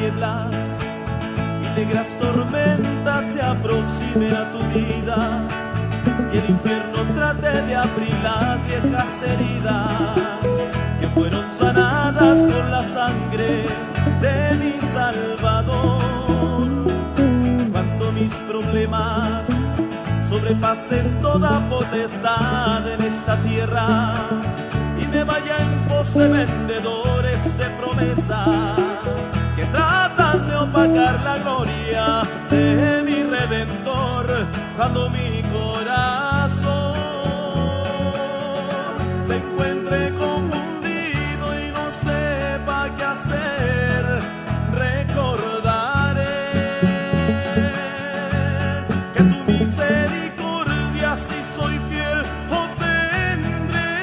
tinieblas y negras tormentas se aproximen a tu vida y el infierno trate de abrir las viejas heridas que fueron sanadas con la sangre de mi Salvador. Cuando mis problemas sobrepasen toda potestad en esta tierra y me vaya en pos de vendedores de promesa que tratan de opacar la gloria de mi Redentor, cuando mi corazón se encuentre confundido y no sepa qué hacer, recordaré que tu misericordia, si soy fiel, obtendré.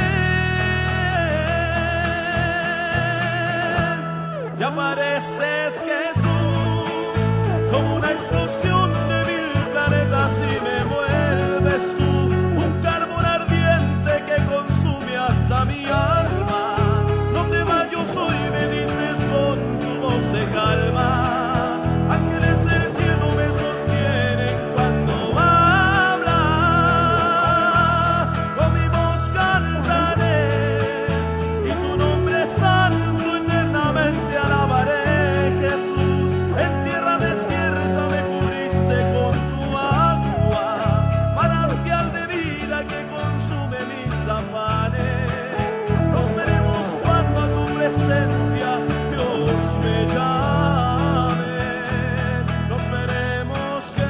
Ya apareces, Jesús, como una explosión de mil planetas y me vuelves tú un carbón ardiente que consume hasta mi alma. No temas, yo soy, me dices con tu voz de calma. Ángeles del cielo me sostienen cuando habla. Con mi voz cantaré y tu nombre santo eternamente alabaré. Jesús, en tierra desierta me cubriste con tu agua, manantial de vida que consume mis afanes. Nos veremos cuando a tu presencia Dios me llame. Nos veremos, Jesús.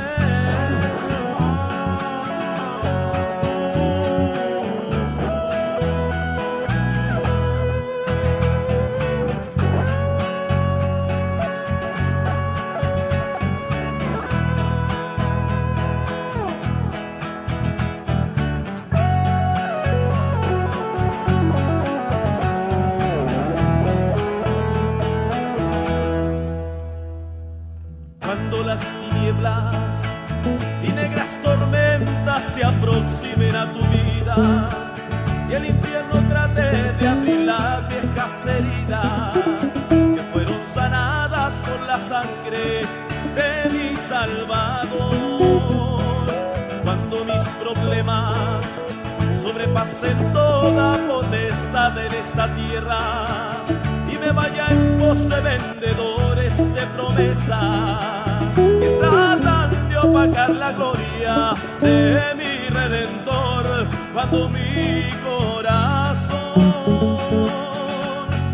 Cuando las tinieblas y negras tormentas se aproximen a tu vida y el infierno trate de abrir las viejas heridas que fueron sanadas con la sangre de mi Salvador. Cuando mis problemas sobrepasen toda potestad en esta tierra y me vaya en pos de vendedores de promesa que tratan de opacar la gloria de mi Redentor, cuando mi corazón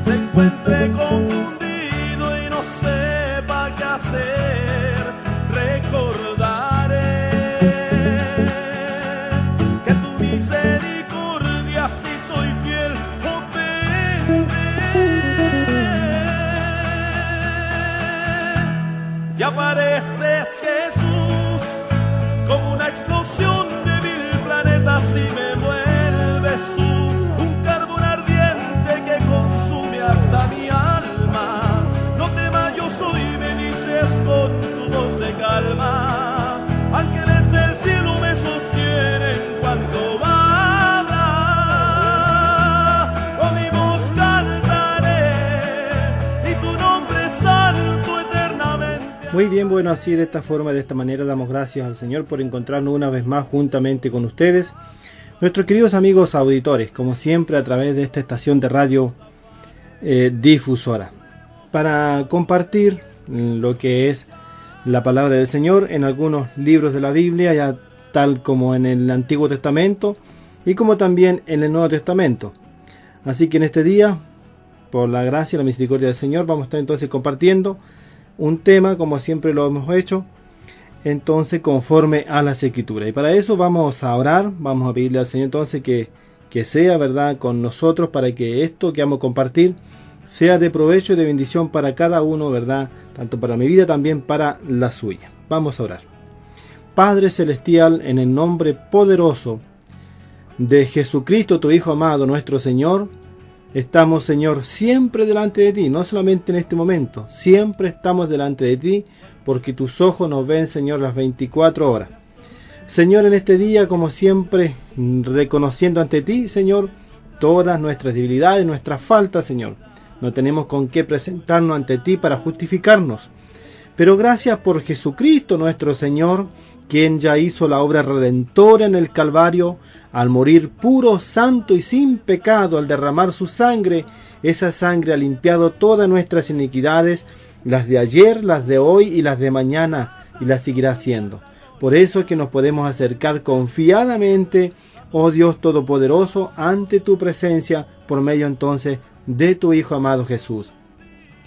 se encuentre confundido y no sepa qué hacer, recordaré que tu misericordia, si soy fiel, obtendré. Y apareces, Jesús, como una explosión de mil planetas y me vuelves tú un carbón ardiente que consume hasta mi alma. No temas, yo soy, me dices con tu voz de calma. Ángeles del cielo me sostienen cuando habla. Con mi voz cantaré y tu nombre santo eternamente. Muy bien, bueno, así de esta forma, de esta manera damos gracias al Señor por encontrarnos una vez más juntamente con ustedes, nuestros queridos amigos auditores, como siempre a través de esta estación de radio difusora, para compartir lo que es la palabra del Señor en algunos libros de la Biblia, ya tal como en el Antiguo Testamento y como también en el Nuevo Testamento. Así que en este día, por la gracia y la misericordia del Señor, vamos a estar entonces compartiendo un tema, como siempre lo hemos hecho, entonces conforme a las Escrituras. Y para eso vamos a orar, vamos a pedirle al Señor entonces que sea, ¿verdad?, con nosotros, para que esto que vamos a compartir sea de provecho y de bendición para cada uno, ¿verdad?, tanto para mi vida, también para la suya. Vamos a orar. Padre Celestial, en el nombre poderoso de Jesucristo, tu Hijo amado, nuestro Señor, estamos, Señor, siempre delante de ti, no solamente en este momento, siempre estamos delante de ti, porque tus ojos nos ven, Señor, las 24 horas. Señor, en este día, como siempre, reconociendo ante ti, Señor, todas nuestras debilidades, nuestras faltas, Señor, no tenemos con qué presentarnos ante ti para justificarnos. Pero gracias por Jesucristo nuestro Señor, quien ya hizo la obra redentora en el Calvario, al morir puro, santo y sin pecado, al derramar su sangre. Esa sangre ha limpiado todas nuestras iniquidades, las de ayer, las de hoy y las de mañana, y las seguirá haciendo. Por eso es que nos podemos acercar confiadamente, oh Dios Todopoderoso, ante tu presencia, por medio entonces de tu Hijo amado Jesús.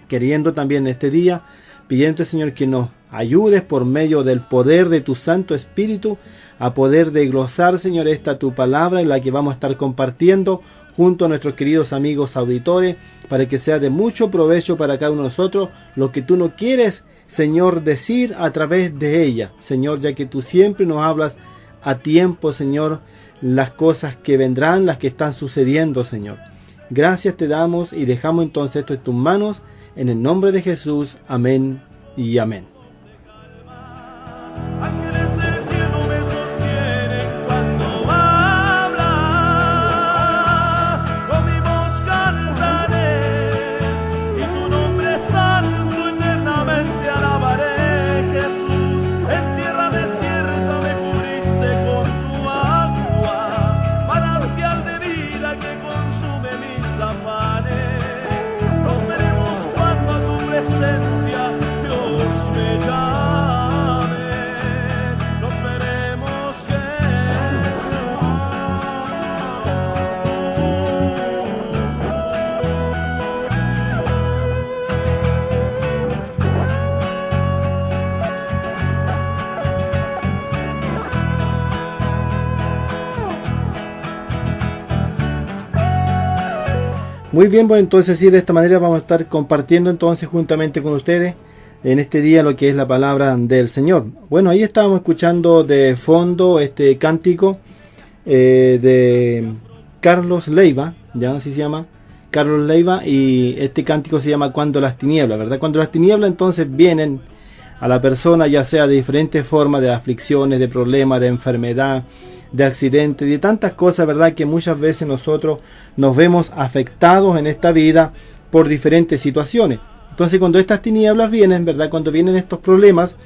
Queriendo también este día, pidiendo, Señor, que nos ayudes por medio del poder de tu Santo Espíritu a poder desglosar, Señor, esta tu palabra en la que vamos a estar compartiendo junto a nuestros queridos amigos auditores, para que sea de mucho provecho para cada uno de nosotros lo que tú no quieres, Señor, decir a través de ella, Señor, ya que tú siempre nos hablas a tiempo, Señor, las cosas que vendrán, las que están sucediendo, Señor. Gracias te damos y dejamos entonces esto en tus manos, en el nombre de Jesús. Amén y amén. Ángeles del cielo me sostienen cuando habla, con mi voz cantaré, y tu nombre santo eternamente alabaré. Jesús, en tierra desierta me cubriste con tu agua, manantial de vida que consume mis afanes. Nos veremos cuando a tu presencia Dios me llame. Nos veremos, Jesús. Muy bien, pues entonces sí, de esta manera vamos a estar compartiendo entonces juntamente con ustedes en este día lo que es la palabra del Señor. Bueno, ahí estábamos escuchando de fondo este cántico de Carlos Leiva, ya así se llama, Carlos Leiva, y este cántico se llama Cuando las tinieblas, ¿verdad? Cuando las tinieblas entonces vienen a la persona, ya sea de diferentes formas, de aflicciones, de problemas, de enfermedad, de accidentes, de tantas cosas, ¿verdad? Que muchas veces nosotros nos vemos afectados en esta vida por diferentes situaciones. Entonces cuando estas tinieblas vienen, ¿verdad? Cuando vienen estos problemas,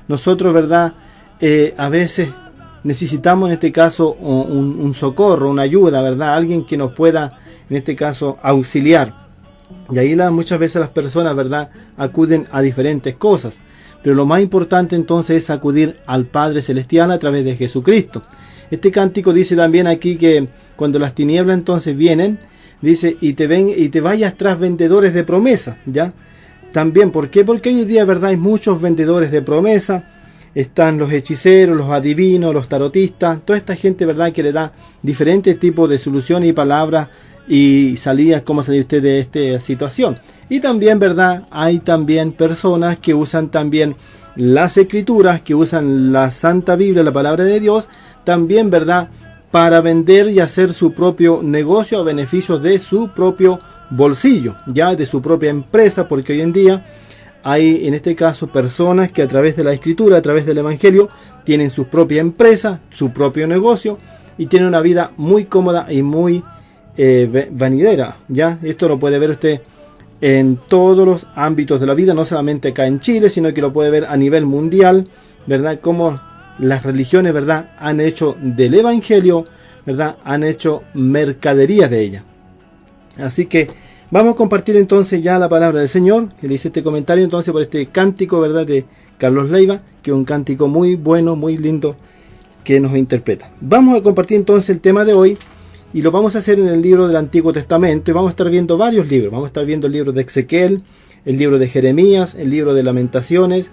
nosotros, ¿verdad? A veces necesitamos en este caso un socorro, una ayuda, ¿verdad? Alguien que nos pueda, en este caso, auxiliar. Y ahí muchas veces las personas, ¿verdad? Acuden a diferentes cosas. Pero lo más importante entonces es acudir al Padre Celestial a través de Jesucristo. Este cántico dice también aquí que cuando las tinieblas entonces vienen, dice, y te vayas tras vendedores de promesa, ¿ya? También, ¿por qué? Porque hoy en día, ¿verdad? Hay muchos vendedores de promesa. Están los hechiceros, los adivinos, los tarotistas, toda esta gente, ¿verdad? Que le da diferentes tipos de soluciones y palabras y salidas, cómo salir usted de esta situación. Y también, ¿verdad? Hay también personas que usan también las escrituras, que usan la Santa Biblia, la palabra de Dios, también, ¿verdad? Para vender y hacer su propio negocio a beneficio de su propio bolsillo, ya de su propia empresa, porque hoy en día hay en este caso personas que a través de la escritura, a través del evangelio, tienen su propia empresa, su propio negocio y tienen una vida muy cómoda y muy vanidera, ya. Esto lo puede ver usted en todos los ámbitos de la vida, no solamente acá en Chile, sino que lo puede ver a nivel mundial, ¿verdad? Como las religiones, ¿verdad? Han hecho del evangelio, ¿verdad? Han hecho mercadería de ella. Así que vamos a compartir entonces ya la palabra del Señor, que le hice este comentario entonces por este cántico, ¿verdad? De Carlos Leiva, que es un cántico muy bueno, muy lindo, que nos interpreta. Vamos a compartir entonces el tema de hoy, y lo vamos a hacer en el libro del Antiguo Testamento, y vamos a estar viendo varios libros. Vamos a estar viendo el libro de Ezequiel, el libro de Jeremías, el libro de Lamentaciones,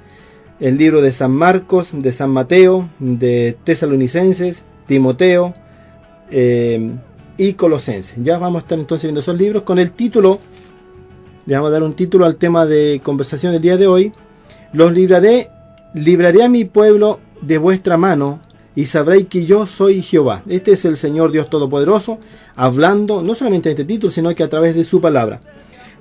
el libro de San Marcos, de San Mateo, de Tesalonicenses, Timoteo y Colosenses. Ya vamos a estar entonces viendo esos libros con el título. Le vamos a dar un título al tema de conversación del día de hoy. Los libraré a mi pueblo de vuestra mano, y sabréis que yo soy Jehová. Este es el Señor Dios Todopoderoso hablando no solamente en este título, sino que a través de su palabra.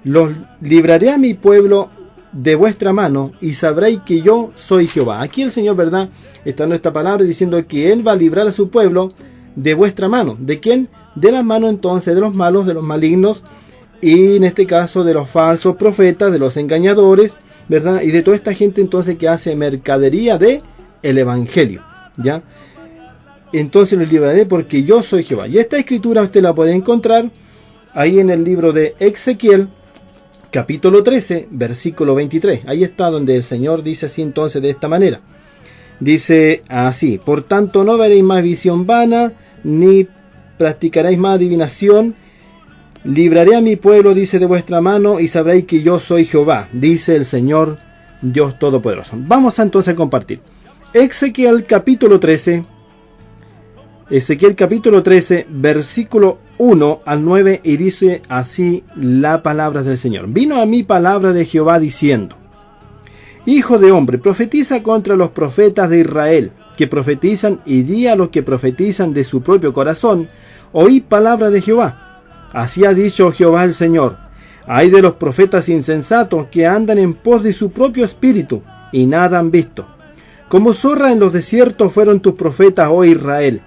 Los libraré a mi pueblo de vuestra mano, y sabréis que yo soy Jehová. Aquí el Señor, ¿verdad?, está en esta palabra diciendo que Él va a librar a su pueblo de vuestra mano. ¿De quién? De la mano entonces de los malos, de los malignos, y en este caso de los falsos profetas, de los engañadores, ¿verdad? Y de toda esta gente entonces que hace mercadería de el evangelio, ¿ya? Entonces los libraré porque yo soy Jehová. Y esta escritura usted la puede encontrar ahí en el libro de Ezequiel, capítulo 13, versículo 23. Ahí está donde el Señor dice así entonces de esta manera. Dice así: por tanto no veréis más visión vana, ni practicaréis más adivinación. Libraré a mi pueblo, dice, de vuestra mano, y sabréis que yo soy Jehová, dice el Señor Dios Todopoderoso. Vamos entonces a compartir. Ezequiel capítulo 13, versículo 1 al 9, y dice así la palabra del Señor. Vino a mí palabra de Jehová diciendo: hijo de hombre, profetiza contra los profetas de Israel, que profetizan, y di a los que profetizan de su propio corazón: oí palabra de Jehová. Así ha dicho Jehová el Señor: ay de los profetas insensatos que andan en pos de su propio espíritu, y nada han visto. Como zorra en los desiertos fueron tus profetas, oh Israel.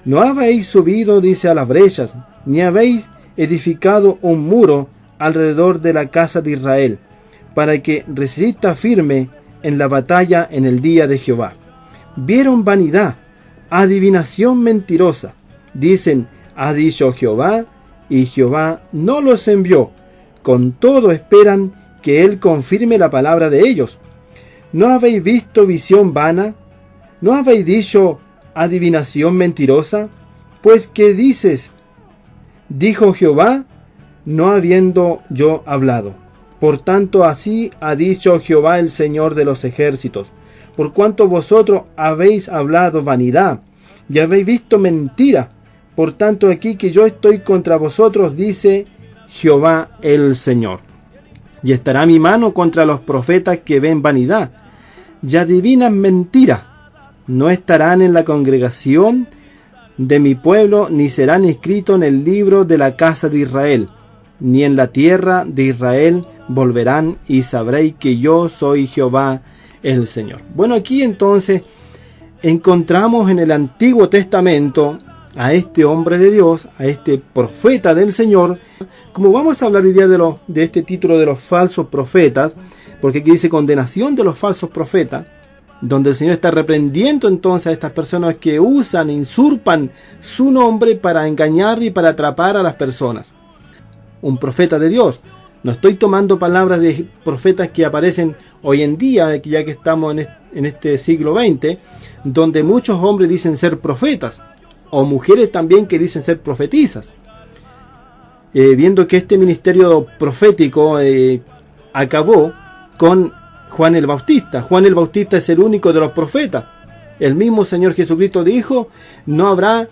No habéis subido, dice, a las brechas, ni habéis edificado un muro alrededor de la casa de Israel, para que resista firme en la batalla en el día de Jehová. Vieron vanidad, adivinación mentirosa. Dicen: ha dicho Jehová, y Jehová no los envió. Con todo esperan que él confirme la palabra de ellos. ¿No habéis visto visión vana? ¿No habéis dicho adivinación mentirosa? Pues ¿qué dices? Dijo Jehová, no habiendo yo hablado. Por tanto, así ha dicho Jehová el Señor de los ejércitos: por cuanto vosotros habéis hablado vanidad y habéis visto mentira, por tanto aquí que yo estoy contra vosotros, dice Jehová el Señor. Y estará mi mano contra los profetas que ven vanidad y adivinan mentira. No estarán en la congregación de mi pueblo, ni serán inscritos en el libro de la casa de Israel, ni en la tierra de Israel volverán, y sabréis que yo soy Jehová el Señor. Bueno, aquí entonces encontramos en el Antiguo Testamento a este hombre de Dios, a este profeta del Señor. Como vamos a hablar hoy día de este título de los falsos profetas, porque aquí dice condenación de los falsos profetas, donde el Señor está reprendiendo entonces a estas personas que usan, usurpan su nombre para engañar y para atrapar a las personas. Un profeta de Dios. No estoy tomando palabras de profetas que aparecen hoy en día, ya que estamos en este siglo XX, donde muchos hombres dicen ser profetas, o mujeres también que dicen ser profetisas. Viendo que este ministerio profético acabó con Juan el Bautista. Juan el Bautista es el único de los profetas. El mismo Señor Jesucristo dijo: no habrá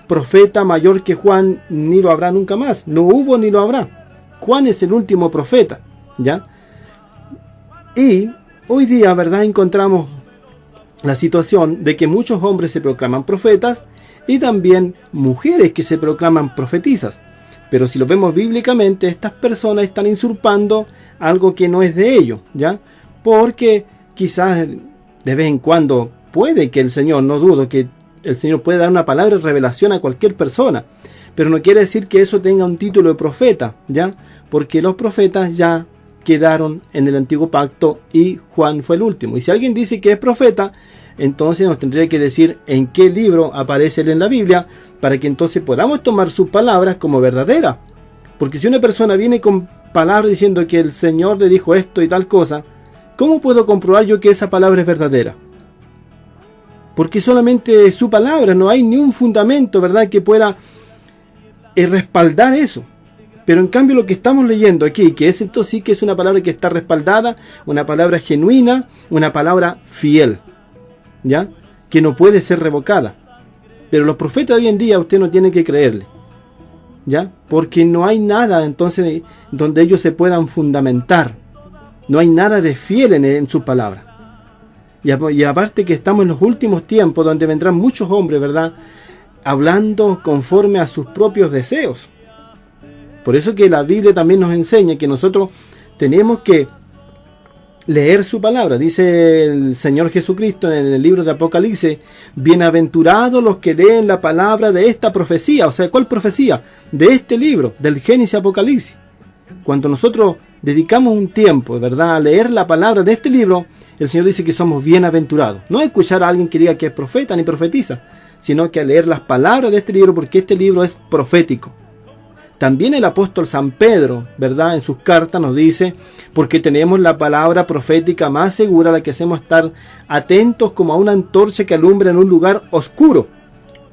profeta mayor que Juan, ni lo habrá nunca más. No hubo ni lo habrá. Juan es el último profeta, ¿ya? Y hoy día, ¿verdad?, encontramos la situación de que muchos hombres se proclaman profetas y también mujeres que se proclaman profetisas. Pero si lo vemos bíblicamente, estas personas están usurpando algo que no es de ellos, ¿ya? Porque quizás de vez en cuando puede que el Señor, no dudo que el Señor puede dar una palabra de revelación a cualquier persona, pero no quiere decir que eso tenga un título de profeta, ¿ya? Porque los profetas ya quedaron en el antiguo pacto y Juan fue el último. Y si alguien dice que es profeta, entonces nos tendría que decir en qué libro aparece él en la Biblia, para que entonces podamos tomar sus palabras como verdaderas. Porque si una persona viene con palabras diciendo que el Señor le dijo esto y tal cosa, ¿cómo puedo comprobar yo que esa palabra es verdadera? Porque solamente su palabra, no hay ni un fundamento, ¿verdad?, que pueda respaldar eso. Pero en cambio lo que estamos leyendo aquí, que esto sí que es una palabra que está respaldada, una palabra genuina, una palabra fiel, ¿ya?, que no puede ser revocada. Pero los profetas de hoy en día usted no tiene que creerle, ¿ya? Porque no hay nada entonces donde ellos se puedan fundamentar. No hay nada de fiel en su palabra. Y aparte que estamos en los últimos tiempos donde vendrán muchos hombres, ¿verdad?, hablando conforme a sus propios deseos. Por eso que la Biblia también nos enseña que nosotros tenemos que leer su palabra. Dice el Señor Jesucristo en el libro de Apocalipsis: bienaventurados los que leen la palabra de esta profecía. O sea, ¿cuál profecía? De este libro, del Génesis Apocalipsis. Cuando nosotros dedicamos un tiempo, ¿verdad?, a leer la palabra de este libro, el Señor dice que somos bienaventurados. No escuchar a alguien que diga que es profeta ni profetiza, sino que a leer las palabras de este libro, porque este libro es profético. También el apóstol San Pedro, ¿verdad?, en sus cartas nos dice, porque tenemos la palabra profética más segura, la que hacemos estar atentos como a una antorcha que alumbra en un lugar oscuro.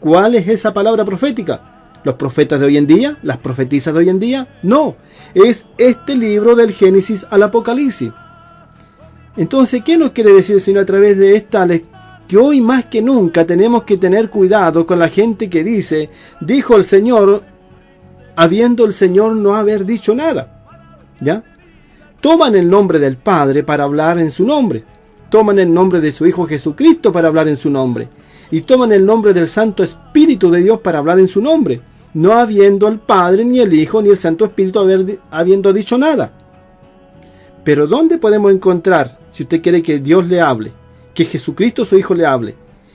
¿Cuál es esa palabra profética? ¿Los profetas de hoy en día? ¿Las profetisas de hoy en día? No, es este libro del Génesis al Apocalipsis. Entonces, ¿qué nos quiere decir el Señor a través de esta lectura? Que hoy más que nunca tenemos que tener cuidado con la gente que dice, dijo el Señor, habiendo el Señor no haber dicho nada. ¿Ya? Toman el nombre del Padre para hablar en su nombre. Toman el nombre de su Hijo Jesucristo para hablar en su nombre. Y toman el nombre del Santo Espíritu de Dios para hablar en su nombre, no habiendo el Padre, ni el Hijo, ni el Santo Espíritu habiendo dicho nada. Pero ¿dónde podemos encontrar, si usted quiere que Dios le hable, que Jesucristo su Hijo le hable,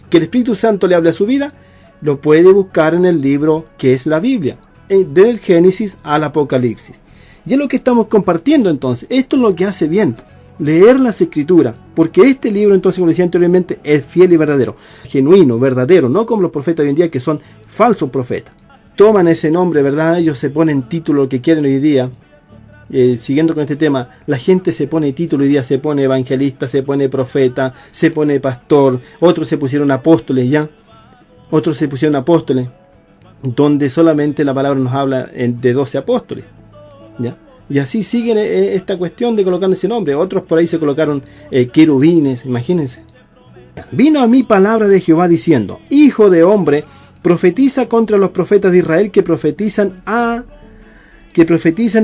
que el Espíritu Santo le hable a su vida? Lo puede buscar en el libro que es la Biblia, del Génesis al Apocalipsis. Y es lo que estamos compartiendo entonces. Esto es lo que hace bien, leer las Escrituras, porque este libro, entonces, como decía anteriormente, es fiel y verdadero, genuino, verdadero, no como los profetas de hoy en día que son falsos profetas. Toman ese nombre, ¿verdad? Ellos se ponen título, lo que quieren hoy día. Siguiendo con este tema, la gente se pone título hoy día, se pone evangelista, se pone profeta, se pone pastor, otros se pusieron apóstoles ya, otros se pusieron apóstoles, donde solamente la palabra nos habla de 12 apóstoles, ¿ya? Y así siguen esta cuestión de colocar ese nombre. Otros por ahí se colocaron querubines, imagínense. Vino a mí palabra de Jehová diciendo, Hijo de hombre, profetiza contra los profetas de Israel que profetizan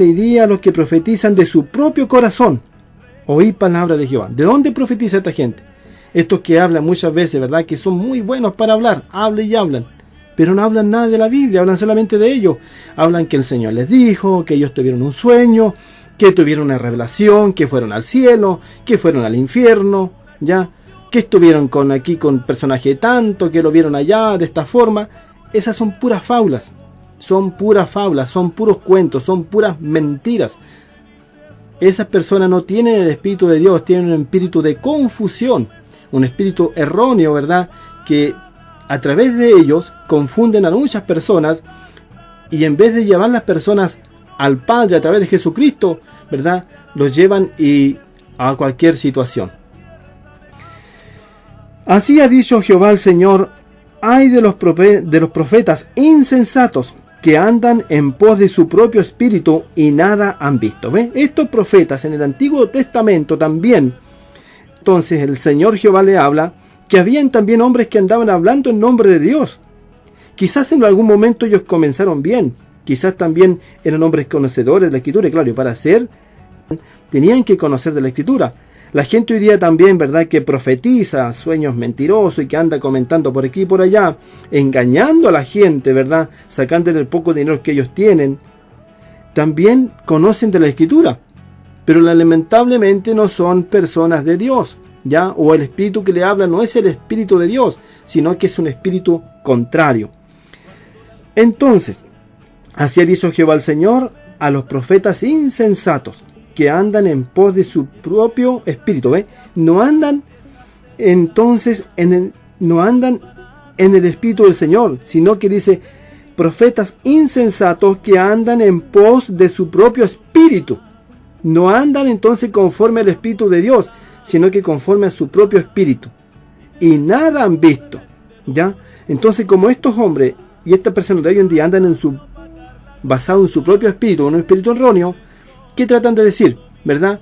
y di a los que profetizan de su propio corazón. Oí palabra de Jehová. ¿De dónde profetiza esta gente? Estos que hablan muchas veces, ¿verdad?, que son muy buenos para hablar, hablan y hablan, pero no hablan nada de la Biblia, hablan solamente de ellos. Hablan que el Señor les dijo, que ellos tuvieron un sueño, que tuvieron una revelación, que fueron al cielo, que fueron al infierno, ya, que estuvieron aquí con personaje tanto, que lo vieron allá de esta forma. Esas son puras fábulas, son puros cuentos, son puras mentiras. Esas personas no tienen el Espíritu de Dios, tienen un espíritu de confusión, un espíritu erróneo, ¿verdad?, que a través de ellos confunden a muchas personas, y en vez de llevar las personas al Padre a través de Jesucristo, ¿verdad?, los llevan a cualquier situación. Así ha dicho Jehová el Señor, ay de los profetas insensatos que andan en pos de su propio espíritu y nada han visto. ¿Ve? Estos profetas en el Antiguo Testamento también, entonces el Señor Jehová le habla que habían también hombres que andaban hablando en nombre de Dios. Quizás en algún momento ellos comenzaron bien, quizás también eran hombres conocedores de la Escritura, y claro, para hacer, tenían que conocer de la Escritura. La gente hoy día también, ¿verdad?, que profetiza sueños mentirosos y que anda comentando por aquí y por allá, engañando a la gente, ¿verdad?, sacándole el poco dinero que ellos tienen, también conocen de la Escritura, pero lamentablemente no son personas de Dios, ¿ya? O el espíritu que le habla no es el Espíritu de Dios, sino que es un espíritu contrario. Entonces, así ha dicho Jehová el Señor a los profetas insensatos que andan en pos de su propio espíritu, ¿ve? No andan entonces no andan en el Espíritu del Señor, sino que dice profetas insensatos que andan en pos de su propio espíritu. No andan entonces conforme al Espíritu de Dios, sino que conforme a su propio espíritu. Y nada han visto, ¿ya? Entonces, como estos hombres y estas personas de hoy en día andan basado en su propio espíritu, en un espíritu erróneo, ¿qué tratan de decir? ¿Verdad?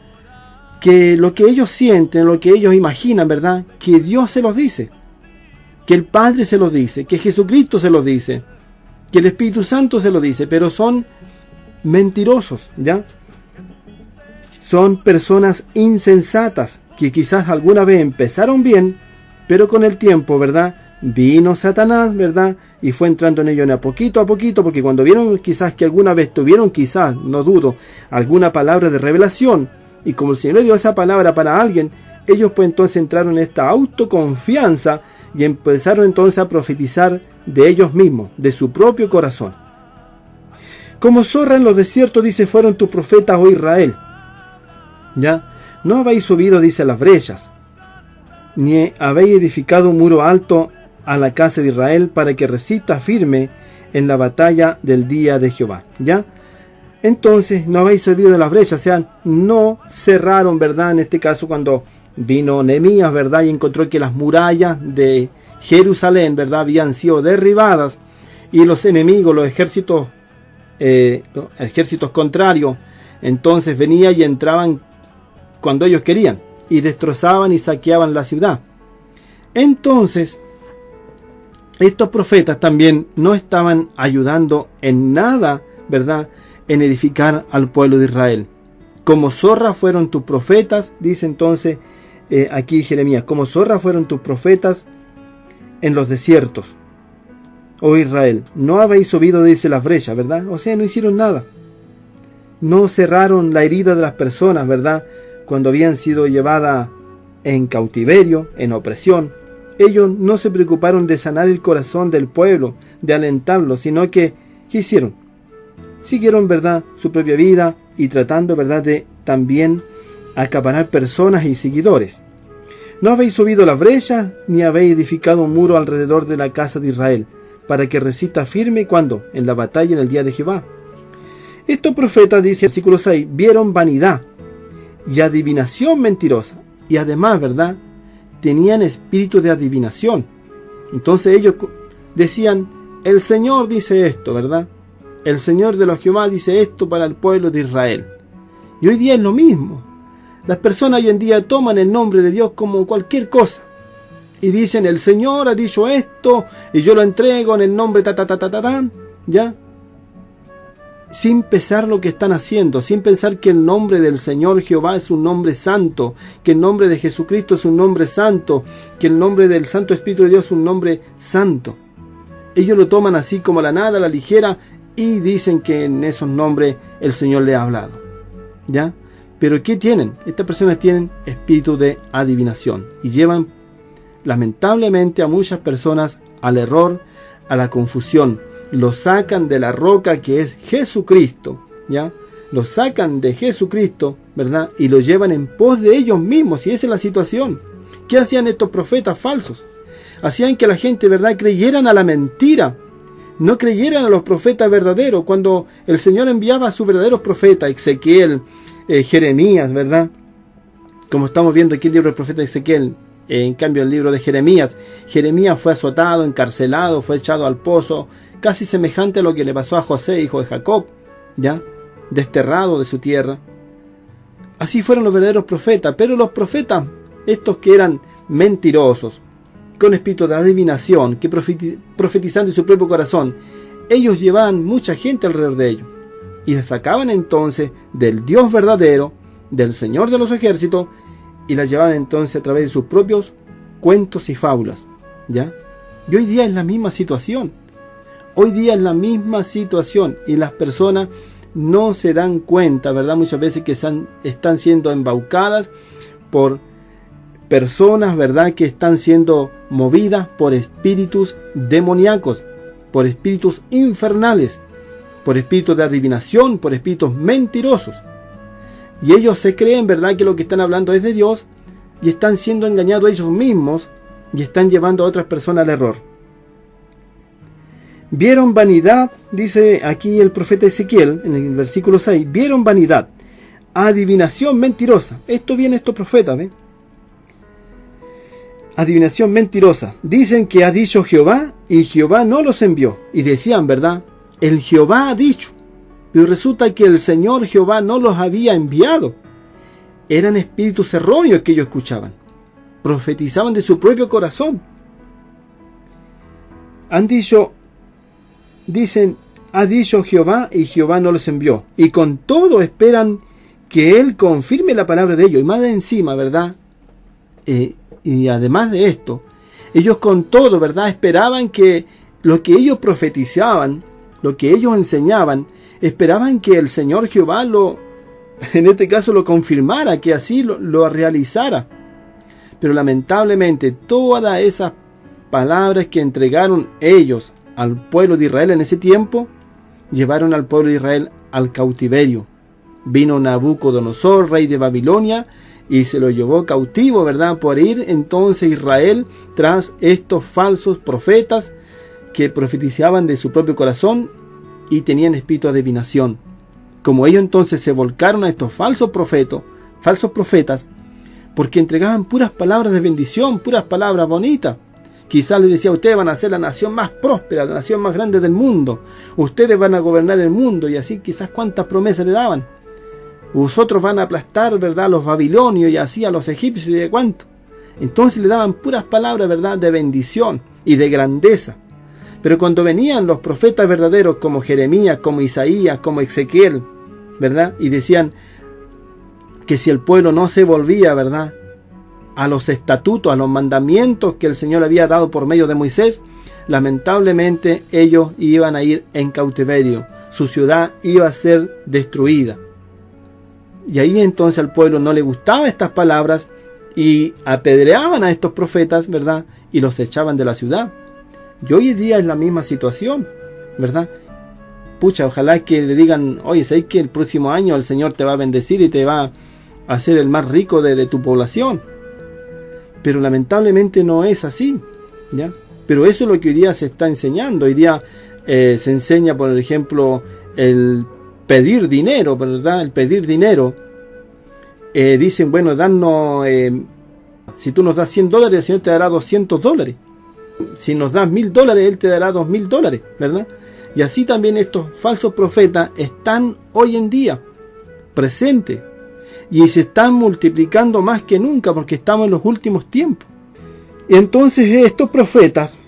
Que lo que ellos sienten, lo que ellos imaginan, ¿verdad?, que Dios se los dice, que el Padre se los dice, que Jesucristo se los dice, que el Espíritu Santo se los dice, pero son mentirosos, ¿ya? Son personas insensatas que quizás alguna vez empezaron bien, pero con el tiempo, ¿verdad?, vino Satanás, ¿verdad?, y fue entrando en ellos a poquito, porque cuando vieron quizás que alguna vez tuvieron, quizás, no dudo, alguna palabra de revelación, y como el Señor le dio esa palabra para alguien, ellos pues entonces entraron en esta autoconfianza y empezaron entonces a profetizar de ellos mismos, de su propio corazón. Como zorra en los desiertos, dice, fueron tus profetas, oh Israel. ¿Ya? No habéis subido, dice, las brechas, ni habéis edificado un muro alto a la casa de Israel para que resista firme en la batalla del día de Jehová. ¿Ya? Entonces, no habéis subido las brechas, o sea, no cerraron, ¿verdad? En este caso, cuando vino Nehemías, ¿verdad? Y encontró que las murallas de Jerusalén, ¿verdad? Habían sido derribadas y los enemigos, los ejércitos contrarios, entonces venían y entraban cuando ellos querían y destrozaban y saqueaban la ciudad. Entonces, estos profetas también no estaban ayudando en nada, ¿verdad?, en edificar al pueblo de Israel. Como zorra fueron tus profetas, dice entonces aquí Jeremías, como zorra fueron tus profetas en los desiertos, oh Israel. No habéis subido, dice, las brechas, ¿verdad? O sea, no hicieron nada. No cerraron la herida de las personas, ¿verdad?, cuando habían sido llevadas en cautiverio, en opresión. Ellos no se preocuparon de sanar el corazón del pueblo, de alentarlo, sino que, ¿qué hicieron? Siguieron, ¿verdad?, su propia vida y tratando, ¿verdad?, de también acaparar personas y seguidores. No habéis subido la brecha, ni habéis edificado un muro alrededor de la casa de Israel, para que resista firme, ¿cuándo? En la batalla en el día de Jehová. Estos profetas, dice el versículo 6, vieron vanidad y adivinación mentirosa, y además, ¿verdad?, tenían espíritu de adivinación. Entonces ellos decían, el Señor dice esto, ¿verdad? El Señor de los Jehová dice esto para el pueblo de Israel. Y hoy día es lo mismo. Las personas hoy en día toman el nombre de Dios como cualquier cosa. Y dicen, el Señor ha dicho esto, y yo lo entrego en el nombre ¿ya? Sin pensar lo que están haciendo, sin pensar que el nombre del Señor Jehová es un nombre santo, que el nombre de Jesucristo es un nombre santo, que el nombre del Santo Espíritu de Dios es un nombre santo. Ellos lo toman así como a la nada, a la ligera, y dicen que en esos nombres el Señor le ha hablado, ¿ya? Pero ¿qué tienen? Estas personas tienen espíritu de adivinación y llevan lamentablemente a muchas personas al error, a la confusión. Lo sacan de la roca que es Jesucristo, ¿ya? Lo sacan de Jesucristo, ¿verdad? Y lo llevan en pos de ellos mismos, y esa es la situación. ¿Qué hacían estos profetas falsos? Hacían que la gente, ¿verdad?, creyeran a la mentira. No creyeran a los profetas verdaderos. Cuando el Señor enviaba a sus verdaderos profetas, Ezequiel, Jeremías, ¿verdad? Como estamos viendo aquí el libro del profeta Ezequiel. En cambio el libro de Jeremías fue azotado, encarcelado, fue echado al pozo, casi semejante a lo que le pasó a José, hijo de Jacob, ¿ya? Desterrado de su tierra. Así fueron los verdaderos profetas. Pero los profetas, estos que eran mentirosos, con espíritu de adivinación, que profetizando en su propio corazón, ellos llevaban mucha gente alrededor de ellos, y les sacaban entonces del Dios verdadero, del Señor de los ejércitos, y las llevaban entonces a través de sus propios cuentos y fábulas, ¿ya? Y hoy día es la misma situación. Hoy día es la misma situación, y las personas no se dan cuenta, ¿verdad?, muchas veces que están siendo embaucadas por personas, ¿verdad?, que están siendo movidas por espíritus demoníacos, por espíritus infernales, por espíritus de adivinación, por espíritus mentirosos. Y ellos se creen, ¿verdad?, que lo que están hablando es de Dios, y están siendo engañados ellos mismos, y están llevando a otras personas al error. Vieron vanidad, dice aquí el profeta Ezequiel, en el versículo 6, vieron vanidad, adivinación mentirosa. Esto viene estos profetas, ¿ven? Adivinación mentirosa. Dicen que ha dicho Jehová, y Jehová no los envió. Y decían, ¿verdad?, el Jehová ha dicho. Pero resulta que el Señor Jehová no los había enviado. Eran espíritus erróneos que ellos escuchaban. Profetizaban de su propio corazón. Dicen, ha dicho Jehová, y Jehová no los envió. Y con todo esperan que Él confirme la palabra de ellos. Y más de encima, ¿verdad?, y además de esto, ellos con todo, ¿verdad?, esperaban que lo que ellos profetizaban, lo que ellos enseñaban, esperaban que el Señor Jehová en este caso lo confirmara, que así lo realizara. Pero lamentablemente todas esas palabras que entregaron ellos al pueblo de Israel en ese tiempo llevaron al pueblo de Israel al cautiverio. Vino Nabucodonosor, rey de Babilonia, y se lo llevó cautivo, ¿verdad? Por ir entonces Israel tras estos falsos profetas que profetizaban de su propio corazón y tenían espíritu de adivinación. Como ellos entonces se volcaron a estos falsos profetas, porque entregaban puras palabras de bendición, puras palabras bonitas. Quizás les decía: ustedes van a ser la nación más próspera, la nación más grande del mundo, ustedes van a gobernar el mundo, y así quizás cuántas promesas le daban. Vosotros van a aplastar, ¿verdad?, a los babilonios y así a los egipcios y de cuánto. Entonces le daban puras palabras, ¿verdad?, de bendición y de grandeza. Pero cuando venían los profetas verdaderos como Jeremías, como Isaías, como Ezequiel, ¿verdad?, y decían que si el pueblo no se volvía, ¿verdad?, a los estatutos, a los mandamientos que el Señor había dado por medio de Moisés, lamentablemente ellos iban a ir en cautiverio. Su ciudad iba a ser destruida. Y ahí entonces al pueblo no le gustaban estas palabras y apedreaban a estos profetas, ¿verdad?, y los echaban de la ciudad. Y hoy en día es la misma situación, ¿verdad? Pucha, ojalá que le digan: oye, ¿sabes que el próximo año el Señor te va a bendecir y te va a hacer el más rico de tu población? Pero lamentablemente no es así, ¿ya? Pero eso es lo que hoy día se está enseñando. Hoy día se enseña, por ejemplo, el pedir dinero, ¿verdad? El pedir dinero. Dicen: bueno, danos, si tú nos das $100, el Señor te dará $200. Si nos das $1,000, Él te dará $2,000, ¿verdad? Y así también estos falsos profetas están hoy en día presentes. Y se están multiplicando más que nunca porque estamos en los últimos tiempos. Entonces estos profetas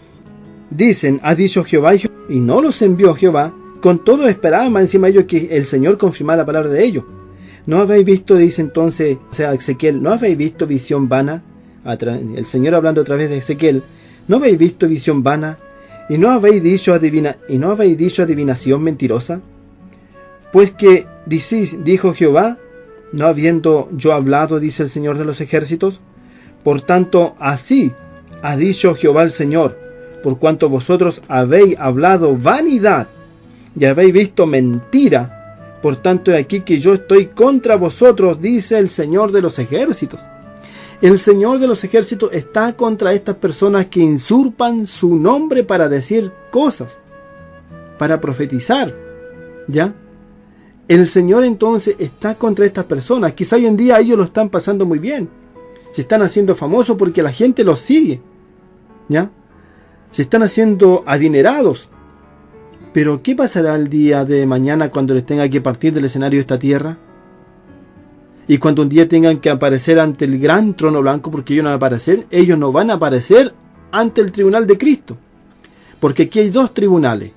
dicen: ha dicho Jehová, y no los envió Jehová. Con todo esperaban más encima de ellos que el Señor confirmara la palabra de ellos. ¿No habéis visto, dice entonces, o sea, Ezequiel, no habéis visto visión vana? El Señor hablando a través de Ezequiel: ¿no habéis visto visión vana? ¿Y no habéis dicho adivinación mentirosa? Pues que decís: dijo Jehová, no habiendo yo hablado, dice el Señor de los ejércitos. Por tanto, así ha dicho Jehová el Señor: por cuanto vosotros habéis hablado vanidad y habéis visto mentira, por tanto he aquí que yo estoy contra vosotros, dice el Señor de los ejércitos. El Señor de los ejércitos está contra estas personas que usurpan su nombre para decir cosas, para profetizar, ¿ya? El Señor entonces está contra estas personas. Quizá hoy en día ellos lo están pasando muy bien. Se están haciendo famosos porque la gente los sigue, ¿ya? Se están haciendo adinerados. Pero ¿qué pasará el día de mañana cuando les tenga que partir del escenario de esta tierra? Y cuando un día tengan que aparecer ante el gran trono blanco, porque ellos no van a aparecer, ellos no van a aparecer ante el tribunal de Cristo. Porque aquí hay dos tribunales.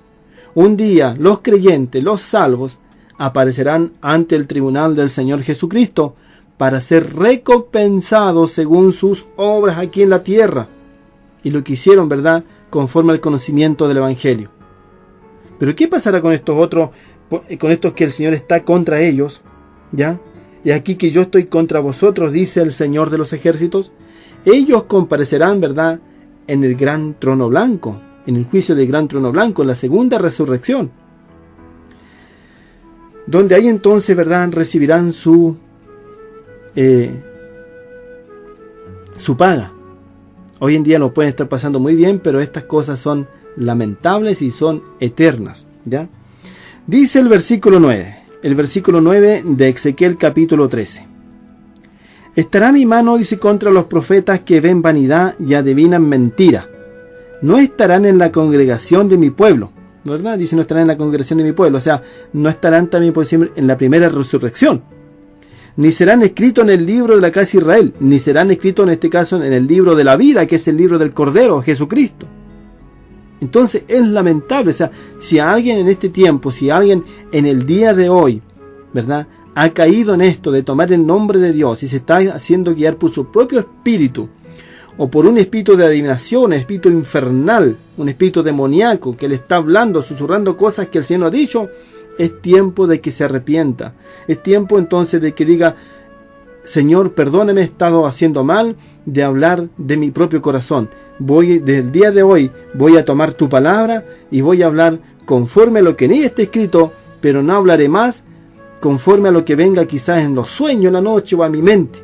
Un día los creyentes, los salvos, aparecerán ante el tribunal del Señor Jesucristo para ser recompensados según sus obras aquí en la tierra y lo que hicieron, ¿verdad?, conforme al conocimiento del Evangelio. Pero ¿qué pasará con estos otros, con estos que el Señor está contra ellos, ¿ya? Y aquí que yo estoy contra vosotros, dice el Señor de los ejércitos. Ellos comparecerán, ¿verdad?, en el gran trono blanco, en el juicio del gran trono blanco, en la segunda resurrección, donde ahí entonces, ¿verdad?, recibirán su paga. Hoy en día lo pueden estar pasando muy bien, pero estas cosas son lamentables y son eternas, ¿ya? Dice el versículo 9 de Ezequiel capítulo 13. Estará mi mano, dice, contra los profetas que ven vanidad y adivinan mentira. No estarán en la congregación de mi pueblo, ¿verdad? Dice: no estarán en la congregación de mi pueblo. O sea, no estarán también, por decir, en la primera resurrección. Ni serán escritos en el libro de la casa de Israel, ni serán escritos en este caso en el libro de la vida, que es el libro del Cordero, Jesucristo. Entonces es lamentable. O sea, si alguien en este tiempo, si alguien en el día de hoy, ¿verdad?, ha caído en esto de tomar el nombre de Dios y se está haciendo guiar por su propio espíritu, o por un espíritu de adivinación, un espíritu infernal, un espíritu demoníaco que le está hablando, susurrando cosas que el Señor no ha dicho, es tiempo de que se arrepienta. Es tiempo entonces de que diga: Señor, perdóname, he estado haciendo mal de hablar de mi propio corazón. Desde el día de hoy voy a tomar tu palabra y voy a hablar conforme a lo que en ella está escrito, pero no hablaré más conforme a lo que venga quizás en los sueños en la noche o a mi mente,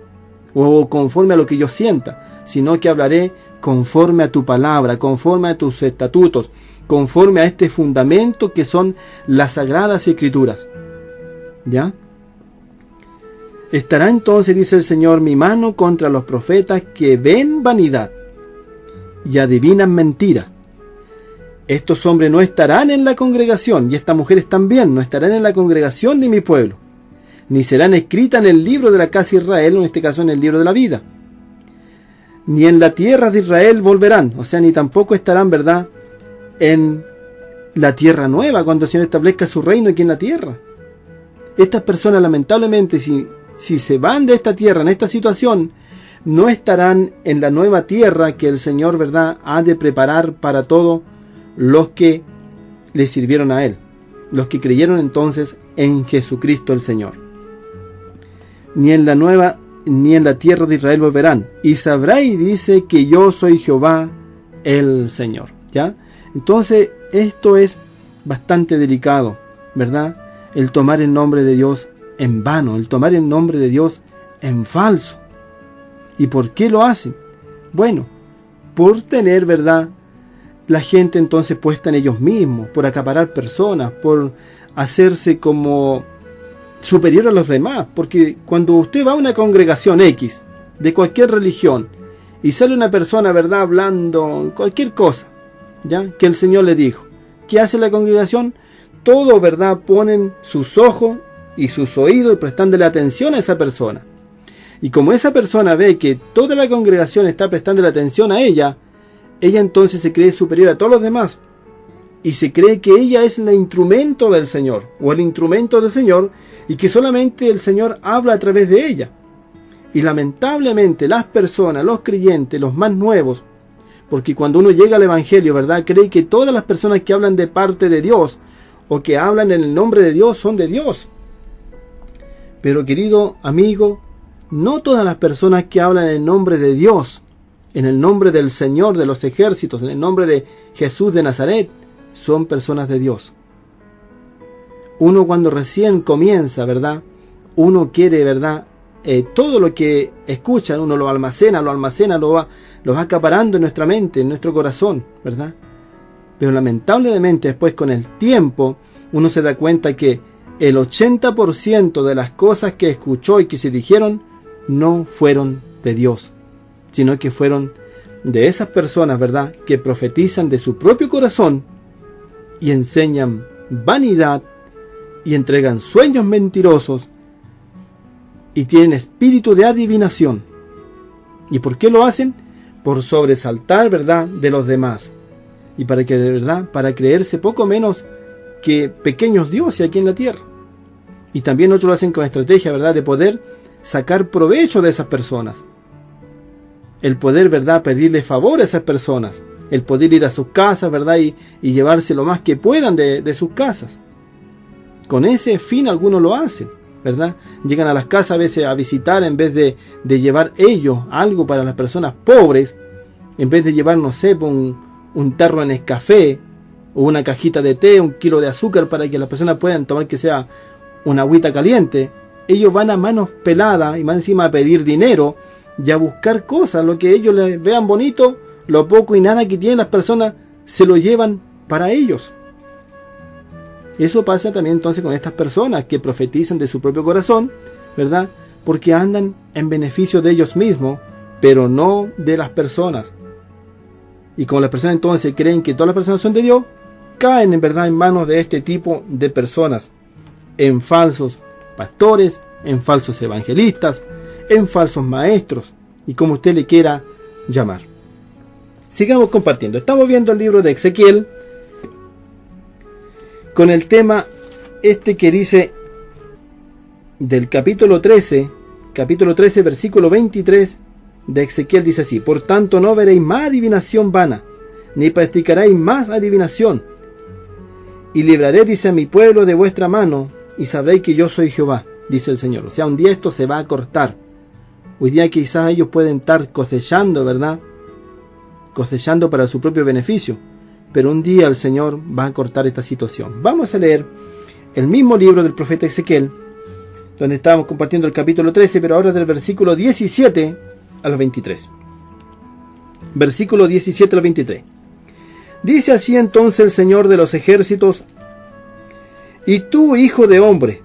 o conforme a lo que yo sienta, sino que hablaré conforme a tu palabra, conforme a tus estatutos, conforme a este fundamento que son las Sagradas Escrituras. ¿Ya? Estará entonces, dice el Señor, mi mano contra los profetas que ven vanidad y adivinan mentira. Estos hombres no estarán en la congregación, y estas mujeres también no estarán en la congregación de mi pueblo, ni serán escritas en el libro de la casa de Israel, o en este caso en el libro de la vida. Ni en la tierra de Israel volverán, o sea, ni tampoco estarán, ¿verdad?, en la tierra nueva, cuando el Señor establezca su reino aquí en la tierra. Estas personas, lamentablemente, si se van de esta tierra, en esta situación, no estarán en la nueva tierra que el Señor, ¿verdad?, ha de preparar para todos los que le sirvieron a Él, los que creyeron entonces en Jesucristo el Señor. Ni en la tierra de Israel volverán, y sabréis, dice, que yo soy Jehová el Señor. ¿Ya? Entonces, esto es bastante delicado, ¿verdad? El tomar el nombre de Dios en vano, el tomar el nombre de Dios en falso. ¿Y por qué lo hacen? Bueno, por tener, ¿verdad?, la gente entonces puesta en ellos mismos, por acaparar personas, por hacerse como superior a los demás. Porque cuando usted va a una congregación X, de cualquier religión, y sale una persona, ¿verdad?, hablando cualquier cosa, ¿ya?, que el Señor le dijo, ¿qué hace la congregación? Todo, ¿verdad?, ponen sus ojos y sus oídos prestándole atención a esa persona. Y como esa persona ve que toda la congregación está prestándole atención a ella entonces se cree superior a todos los demás, y se cree que ella es el instrumento del Señor, o el instrumento del Señor, y que solamente el Señor habla a través de ella. Y lamentablemente las personas, los creyentes, los más nuevos, porque cuando uno llega al Evangelio, ¿verdad?, cree que todas las personas que hablan de parte de Dios, o que hablan en el nombre de Dios, son de Dios. Pero, querido amigo, no todas las personas que hablan en el nombre de Dios, en el nombre del Señor de los ejércitos, en el nombre de Jesús de Nazaret, son personas de Dios. Uno cuando recién comienza, ¿verdad?, uno quiere, ¿verdad?, todo lo que escucha, uno lo almacena, lo va acaparando en nuestra mente, en nuestro corazón, ¿verdad? Pero lamentablemente después, con el tiempo, uno se da cuenta que el 80% de las cosas que escuchó y que se dijeron no fueron de Dios, sino que fueron de esas personas, ¿verdad?, que profetizan de su propio corazón y enseñan vanidad y entregan sueños mentirosos y tienen espíritu de adivinación. ¿Y por qué lo hacen? Por sobresaltar, ¿verdad?, de los demás, y para que, ¿verdad?, para creerse poco menos que pequeños dioses aquí en la tierra. Y también otros lo hacen con estrategia, ¿verdad?, de poder sacar provecho de esas personas. El poder, ¿verdad?, pedirle favor a esas personas. El poder ir a sus casas, ¿verdad?, y llevarse lo más que puedan de sus casas. Con ese fin algunos lo hacen, ¿verdad? Llegan a las casas a veces a visitar, en vez de llevar ellos algo para las personas pobres, en vez de llevar, no sé, un tarro de Nescafé, o una cajita de té, 1 kilo de azúcar para que las personas puedan tomar, que sea una agüita caliente, ellos van a manos peladas y más encima a pedir dinero y a buscar cosas, lo que ellos les vean bonito, lo poco y nada que tienen las personas se lo llevan para ellos. Eso pasa también entonces con estas personas que profetizan de su propio corazón, ¿verdad?, porque andan en beneficio de ellos mismos, pero no de las personas. Y como las personas entonces creen que todas las personas son de Dios, caen en verdad en manos de este tipo de personas, en falsos pastores, en falsos evangelistas, en falsos maestros, y como usted le quiera llamar. Sigamos compartiendo. Estamos viendo el libro de Ezequiel con el tema que dice del capítulo 13, versículo 23 de Ezequiel, dice así: por tanto no veréis más adivinación vana, ni practicaréis más adivinación, y libraré, dice, a mi pueblo de vuestra mano, y sabréis que yo soy Jehová, dice el Señor. O sea, un día esto se va a cortar. Hoy día quizás ellos pueden estar cosechando, ¿verdad?, cosechando para su propio beneficio, pero un día el Señor va a cortar esta situación. Vamos a leer el mismo libro del profeta Ezequiel, donde estábamos compartiendo el capítulo 13, pero ahora del versículo 17 al 23. Versículo 17 al 23. Dice así entonces el Señor de los ejércitos: y tú, hijo de hombre,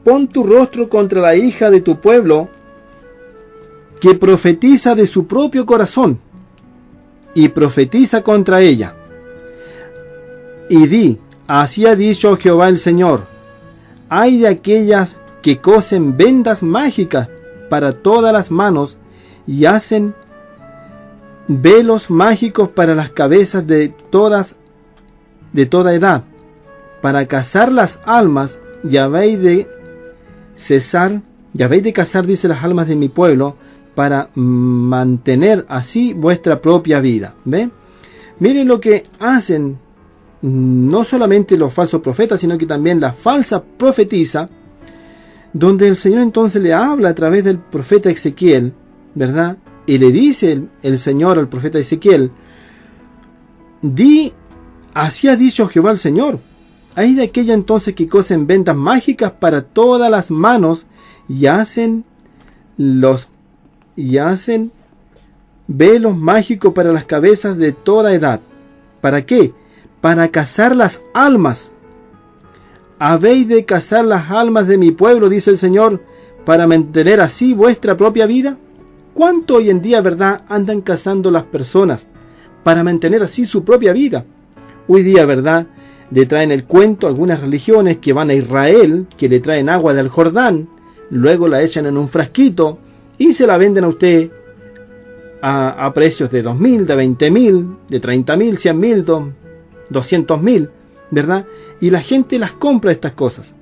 pon tu rostro contra la hija de tu pueblo, que profetiza de su propio corazón, y profetiza contra ella. Y di: así ha dicho Jehová el Señor: ay de aquellas que cosen vendas mágicas para todas las manos, y hacen velos mágicos para las cabezas de toda edad, para cazar las almas, y habéis de cazar, dice, las almas de mi pueblo, para mantener así vuestra propia vida. ¿Ve? Miren lo que hacen no solamente los falsos profetas, sino que también la falsa profetisa, donde el Señor entonces le habla a través del profeta Ezequiel, ¿verdad? Y le dice el Señor al profeta Ezequiel: di, así ha dicho Jehová el Señor: hay de aquella entonces que cosen vendas mágicas para todas las manos, y hacen velos mágicos para las cabezas de toda edad. ¿Para qué? Para cazar las almas. Habéis de cazar las almas de mi pueblo, dice el Señor, para mantener así vuestra propia vida. ¿Cuánto hoy en día, verdad, andan cazando las personas para mantener así su propia vida? Hoy día, verdad, le traen el cuento a algunas religiones que van a Israel, que le traen agua del Jordán, luego la echan en un frasquito y se la venden a usted a precios de 2.000, de 20.000, de 30.000, 100.000, 200.000, ¿verdad? Y la gente las compra estas cosas.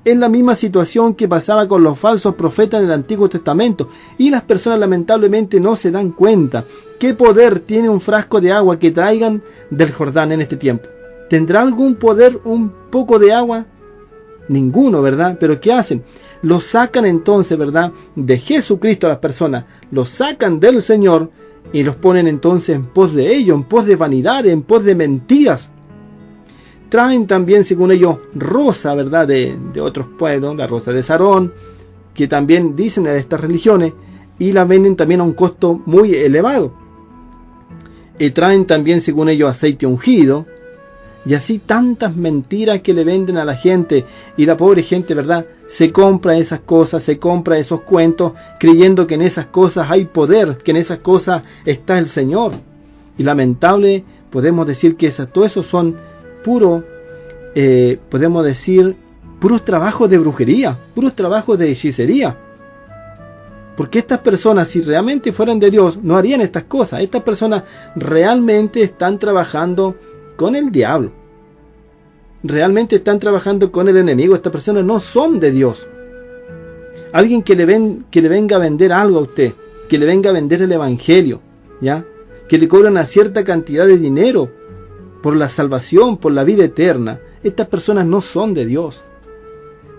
Es la misma situación que pasaba con los falsos profetas en el Antiguo Testamento, y las personas lamentablemente no se dan cuenta. ¿Qué poder tiene un frasco de agua que traigan del Jordán en este tiempo? ¿Tendrá algún poder un poco de agua? Ninguno, ¿verdad? Pero ¿qué hacen? Lo sacan entonces, ¿verdad?, de Jesucristo a las personas, los sacan del Señor y los ponen entonces en pos de ellos, en pos de vanidad, en pos de mentiras. Traen también, según ellos, rosa, ¿verdad?, de otros pueblos, la rosa de Sarón, que también dicen de estas religiones, y la venden también a un costo muy elevado. Y traen también, según ellos, aceite ungido, y así tantas mentiras que le venden a la gente, y la pobre gente, ¿verdad?, se compra esas cosas, se compra esos cuentos, creyendo que en esas cosas hay poder, que en esas cosas está el Señor. Y lamentable, podemos decir que todos esos son puros trabajos de brujería, puros trabajos de hechicería. Porque estas personas, si realmente fueran de Dios, no harían estas cosas. Estas personas realmente están trabajando con el diablo. Realmente están trabajando con el enemigo. Estas personas no son de Dios. Alguien que le venga a vender algo a usted, que le venga a vender el evangelio, ¿ya?, que le cobran una cierta cantidad de dinero por la salvación, por la vida eterna. Estas personas no son de Dios.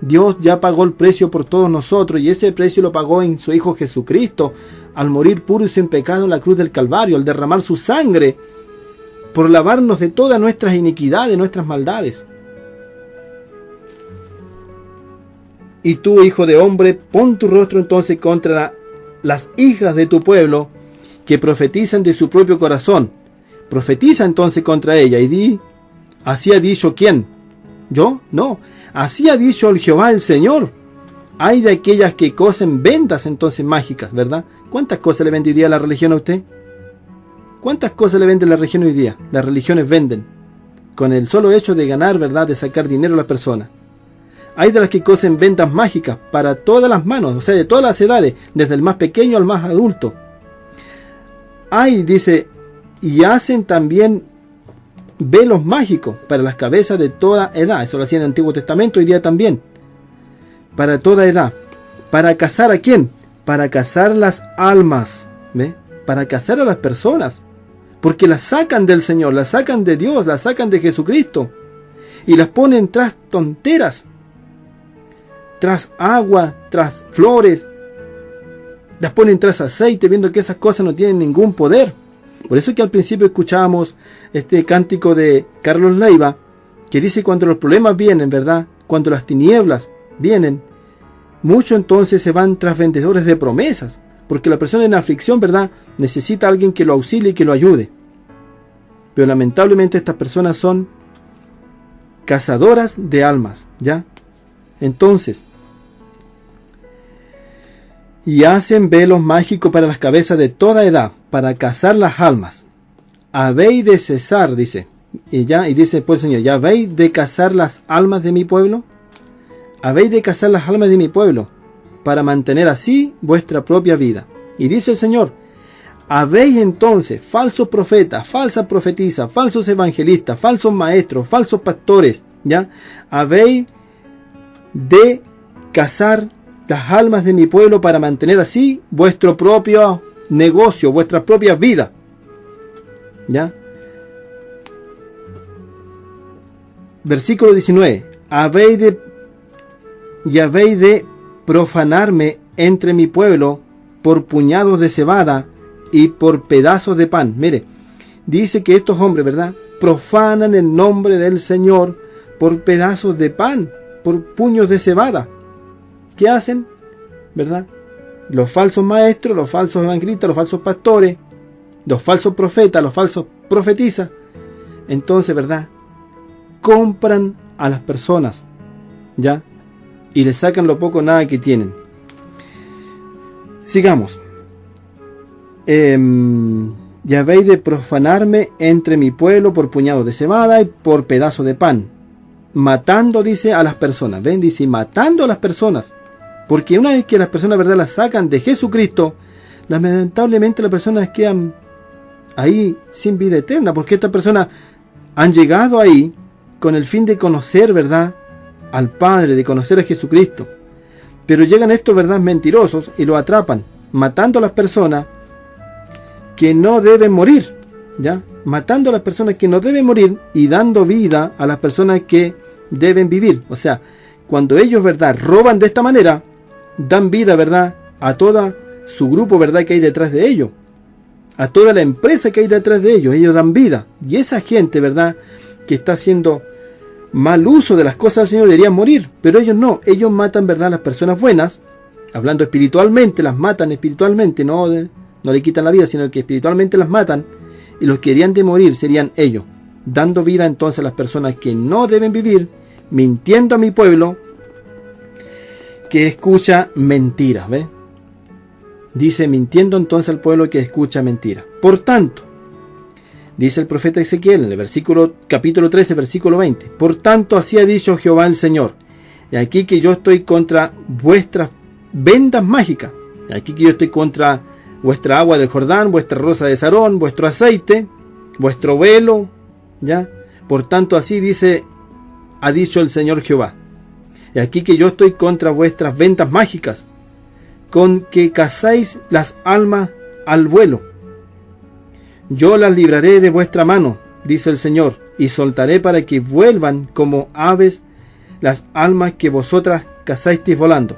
Dios ya pagó el precio por todos nosotros, y ese precio lo pagó en su Hijo Jesucristo, al morir puro y sin pecado en la cruz del Calvario, al derramar su sangre por lavarnos de todas nuestras iniquidades, nuestras maldades. Y tú, hijo de hombre, pon tu rostro entonces contra las hijas de tu pueblo, que profetizan de su propio corazón. Profetiza entonces contra ella y di: así ha dicho ¿quién? ¿Yo? No. Así ha dicho el Jehová el Señor: hay de aquellas que cosen vendas entonces mágicas, ¿verdad? ¿Cuántas cosas le vende hoy día la religión a usted? ¿Cuántas cosas le vende la religión hoy día? Las religiones venden con el solo hecho de ganar, ¿verdad?, de sacar dinero a las personas. Hay de las que cosen vendas mágicas para todas las manos, o sea, de todas las edades, desde el más pequeño al más adulto. Hay, dice, y hacen también velos mágicos para las cabezas de toda edad. Eso lo hacían en el Antiguo Testamento, hoy día también. Para toda edad. ¿Para cazar a quién? Para cazar las almas, ¿ve? Para cazar a las personas. Porque las sacan del Señor, las sacan de Dios, las sacan de Jesucristo. Y las ponen tras tonteras, tras agua, tras flores. Las ponen tras aceite, viendo que esas cosas no tienen ningún poder. Por eso que al principio escuchábamos este cántico de Carlos Leiva, que dice cuando los problemas vienen, ¿verdad? Cuando las tinieblas vienen, muchos entonces se van tras vendedores de promesas, porque la persona en aflicción, ¿verdad?, necesita a alguien que lo auxilie y que lo ayude. Pero lamentablemente estas personas son cazadoras de almas, ¿ya? Entonces, y hacen velos mágicos para las cabezas de toda edad, para cazar las almas. Habéis de cesar, dice, y dice pues el Señor, ¿ya habéis de cazar las almas de mi pueblo? Habéis de cazar las almas de mi pueblo, para mantener así vuestra propia vida. Y dice el Señor, habéis entonces falsos profetas, falsas profetisas, falsos evangelistas, falsos maestros, falsos pastores, ¿ya? Habéis de cazar las almas de mi pueblo para mantener así vuestro propio negocio, vuestras propias vidas, ¿ya? Versículo 19. Habéis de profanarme entre mi pueblo por puñados de cebada y por pedazos de pan. Mire, dice que estos hombres, ¿verdad?, profanan el nombre del Señor por pedazos de pan, por puños de cebada. ¿Qué hacen? ¿Verdad? Los falsos maestros, los falsos evangelistas, los falsos pastores, los falsos profetas, los falsos profetisas. Entonces, ¿verdad?, compran a las personas, ¿ya? Y le sacan lo poco o nada que tienen. Sigamos. Y habéis de profanarme entre mi pueblo por puñados de cebada y por pedazos de pan, matando, dice, a las personas. Ven, dice, matando a las personas. Porque una vez que las personas, ¿verdad?, las sacan de Jesucristo, lamentablemente las personas quedan ahí sin vida eterna, porque estas personas han llegado ahí con el fin de conocer, ¿verdad?, al Padre, de conocer a Jesucristo. Pero llegan estos, ¿verdad?, mentirosos y lo atrapan, matando a las personas que no deben morir, ¿ya? Matando a las personas que no deben morir y dando vida a las personas que deben vivir. O sea, cuando ellos, ¿verdad?, roban de esta manera, dan vida, ¿verdad?, a toda su grupo, ¿verdad?, que hay detrás de ellos, a toda la empresa que hay detrás de ellos. Ellos dan vida. Y esa gente, ¿verdad?, que está haciendo mal uso de las cosas del Señor, deberían morir. Pero ellos no. Ellos matan, ¿verdad?, a las personas buenas, hablando espiritualmente, las matan espiritualmente, no le quitan la vida, sino que espiritualmente las matan. Y los que deberían de morir serían ellos, dando vida entonces a las personas que no deben vivir, mintiendo a mi pueblo, que escucha mentiras, ¿ve? Dice, mintiendo entonces al pueblo que escucha mentiras. Por tanto, dice el profeta Ezequiel en el capítulo 13, versículo 20, por tanto así ha dicho Jehová el Señor, y aquí que yo estoy contra vuestras vendas mágicas, y aquí que yo estoy contra vuestra agua del Jordán, vuestra rosa de Sarón, vuestro aceite, vuestro velo, ¿ya? Por tanto así dice, ha dicho el Señor Jehová. Y aquí que yo estoy contra vuestras ventas mágicas, con que cazáis las almas al vuelo. Yo las libraré de vuestra mano, dice el Señor, y soltaré para que vuelvan como aves las almas que vosotras cazáis volando.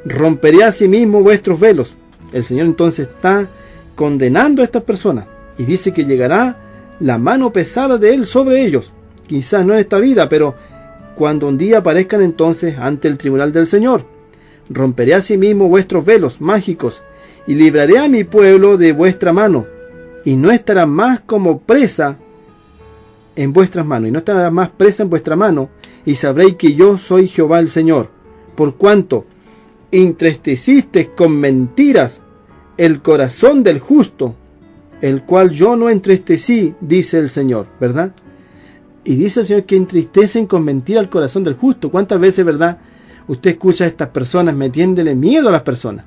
Romperé asimismo vuestros velos. El Señor entonces está condenando a estas personas y dice que llegará la mano pesada de Él sobre ellos. Quizás no en esta vida, pero cuando un día aparezcan entonces ante el tribunal del Señor. Romperé asimismo vuestros velos mágicos y libraré a mi pueblo de vuestra mano, y no estará más como presa en vuestras manos, y no estará más presa en vuestra mano, y sabréis que yo soy Jehová el Señor, por cuanto entristecisteis con mentiras el corazón del justo, el cual yo no entristecí, dice el Señor, ¿verdad? Y dice el Señor que entristecen con mentira el corazón del justo. ¿Cuántas veces, verdad, usted escucha a estas personas metiéndole miedo a las personas?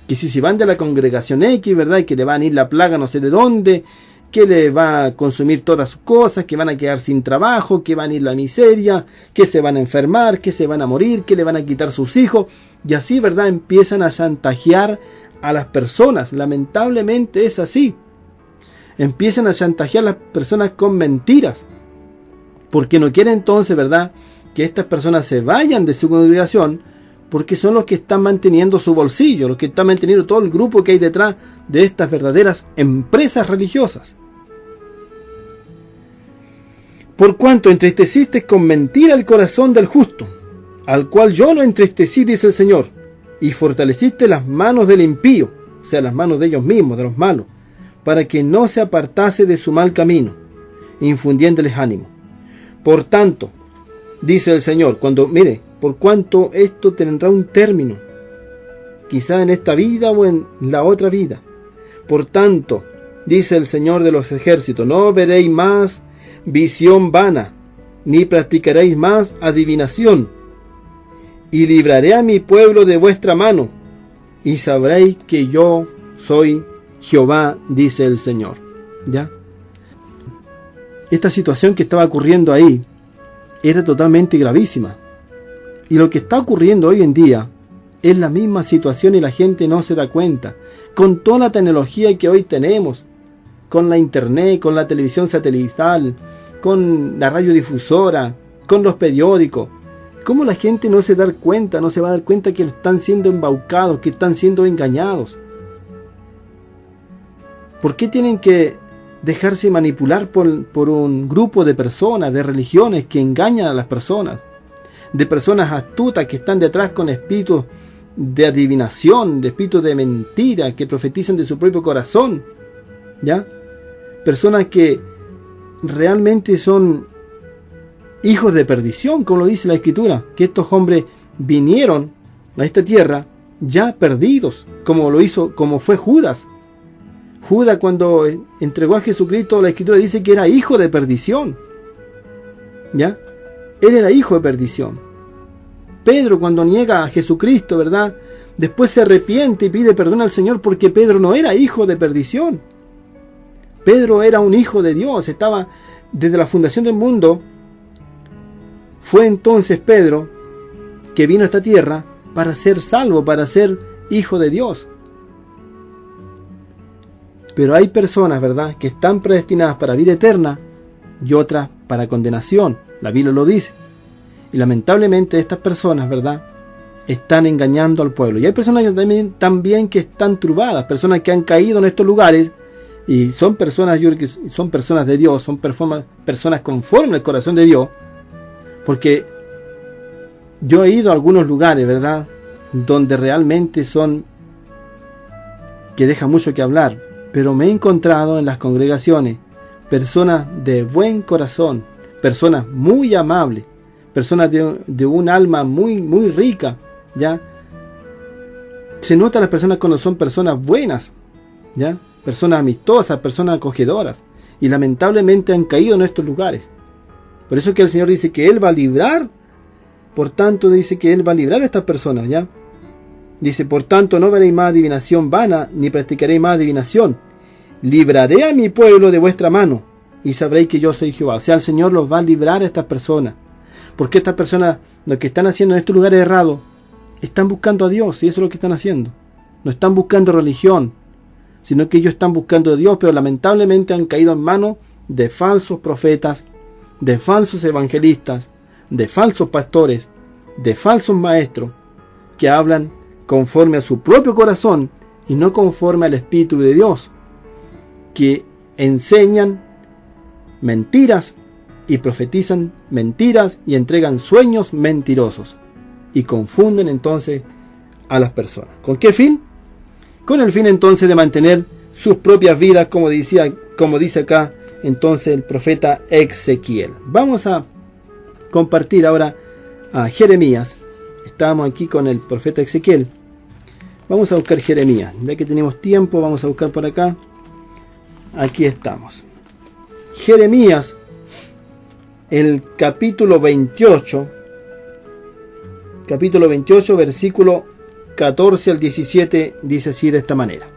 Que si van de la congregación X, ¿verdad?, y que le van a ir la plaga no sé de dónde, que le va a consumir todas sus cosas, que van a quedar sin trabajo, que van a ir la miseria, que se van a enfermar, que se van a morir, que le van a quitar sus hijos. Y así, ¿verdad?, empiezan a chantajear a las personas. Lamentablemente es así. Empiezan a chantajear a las personas con mentiras, porque no quieren entonces, ¿verdad?, que estas personas se vayan de su congregación, porque son los que están manteniendo su bolsillo, los que están manteniendo todo el grupo que hay detrás de estas verdaderas empresas religiosas. Por cuanto entristeciste con mentira el corazón del justo, al cual yo lo entristecí, dice el Señor, y fortaleciste las manos del impío, o sea, las manos de ellos mismos, de los malos, para que no se apartase de su mal camino, infundiéndoles ánimo. Por tanto, dice el Señor, mire, por cuanto esto tendrá un término, quizá en esta vida o en la otra vida. Por tanto, dice el Señor de los ejércitos, no veréis más visión vana, ni practicaréis más adivinación, y libraré a mi pueblo de vuestra mano, y sabréis que yo soy Jehová, dice el Señor. ¿Ya? Esta situación que estaba ocurriendo ahí era totalmente gravísima. Y lo que está ocurriendo hoy en día es la misma situación y la gente no se da cuenta. Con toda la tecnología que hoy tenemos, con la internet, con la televisión satelital, con la radiodifusora, con los periódicos, ¿cómo la gente no se va a dar cuenta que están siendo embaucados, que están siendo engañados? ¿Por qué tienen que dejarse manipular por un grupo de personas, de religiones que engañan a las personas? De personas astutas que están detrás con espíritus de adivinación, de espíritus de mentira, que profetizan de su propio corazón, ¿ya? Personas que realmente son hijos de perdición, como lo dice la Escritura, que estos hombres vinieron a esta tierra ya perdidos, como fue Judas. Judas, cuando entregó a Jesucristo, la Escritura dice que era hijo de perdición, ¿ya? Él era hijo de perdición. Pedro, cuando niega a Jesucristo, ¿verdad?, después se arrepiente y pide perdón al Señor, porque Pedro no era hijo de perdición. Pedro era un hijo de Dios, estaba desde la fundación del mundo. Fue entonces Pedro que vino a esta tierra para ser salvo, para ser hijo de Dios. Pero hay personas, ¿verdad?, que están predestinadas para vida eterna y otras para condenación. La Biblia lo dice. Y lamentablemente estas personas, ¿verdad?, están engañando al pueblo. Y hay personas también que están turbadas, personas que han caído en estos lugares y son personas, yo creo que son personas de Dios, son personas conformes al corazón de Dios, porque yo he ido a algunos lugares, ¿verdad?, donde realmente son que dejan mucho que hablar, pero me he encontrado en las congregaciones personas de buen corazón, personas muy amables, personas de un alma muy, muy rica, ¿ya? Se nota las personas cuando son personas buenas, ¿ya? Personas amistosas, personas acogedoras, y lamentablemente han caído en estos lugares. Por eso que el Señor dice que Él va a librar, por tanto dice que Él va a librar a estas personas, ¿ya? Dice, por tanto no veréis más adivinación vana, ni practicaréis más adivinación. Libraré a mi pueblo de vuestra mano, y sabréis que yo soy Jehová. O sea, el Señor los va a librar a estas personas. Porque estas personas, lo que están haciendo en estos lugares errados, están buscando a Dios, y eso es lo que están haciendo. No están buscando religión, sino que ellos están buscando a Dios, pero lamentablemente han caído en manos de falsos profetas, de falsos evangelistas, de falsos pastores, de falsos maestros, que hablan conforme a su propio corazón y no conforme al Espíritu de Dios, que enseñan mentiras y profetizan mentiras y entregan sueños mentirosos y confunden entonces a las personas. ¿Con qué fin? Con el fin entonces de mantener sus propias vidas, como dice acá entonces el profeta Ezequiel. Vamos a compartir ahora a Jeremías. Estábamos aquí con el profeta Ezequiel. Vamos a buscar Jeremías. Ya que tenemos tiempo, vamos a buscar por acá. Aquí estamos. Jeremías, el capítulo 28, versículo 14 al 17, dice así de esta manera.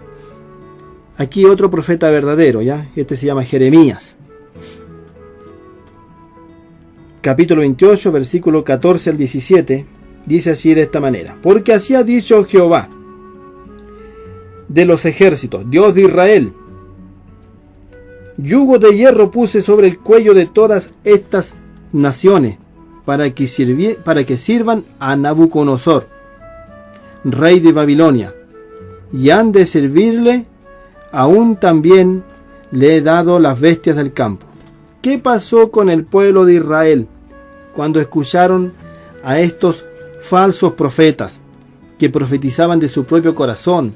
Aquí otro profeta verdadero, ¿ya? Este se llama Jeremías. Capítulo 28, versículo 14 al 17, dice así de esta manera. Porque así ha dicho Jehová de los ejércitos, Dios de Israel: yugo de hierro puse sobre el cuello de todas estas naciones, para que sirvan a Nabucodonosor. rey de Babilonia, y han de servirle, aún también le he dado las bestias del campo. ¿Qué pasó con el pueblo de Israel cuando escucharon a estos falsos profetas que profetizaban de su propio corazón,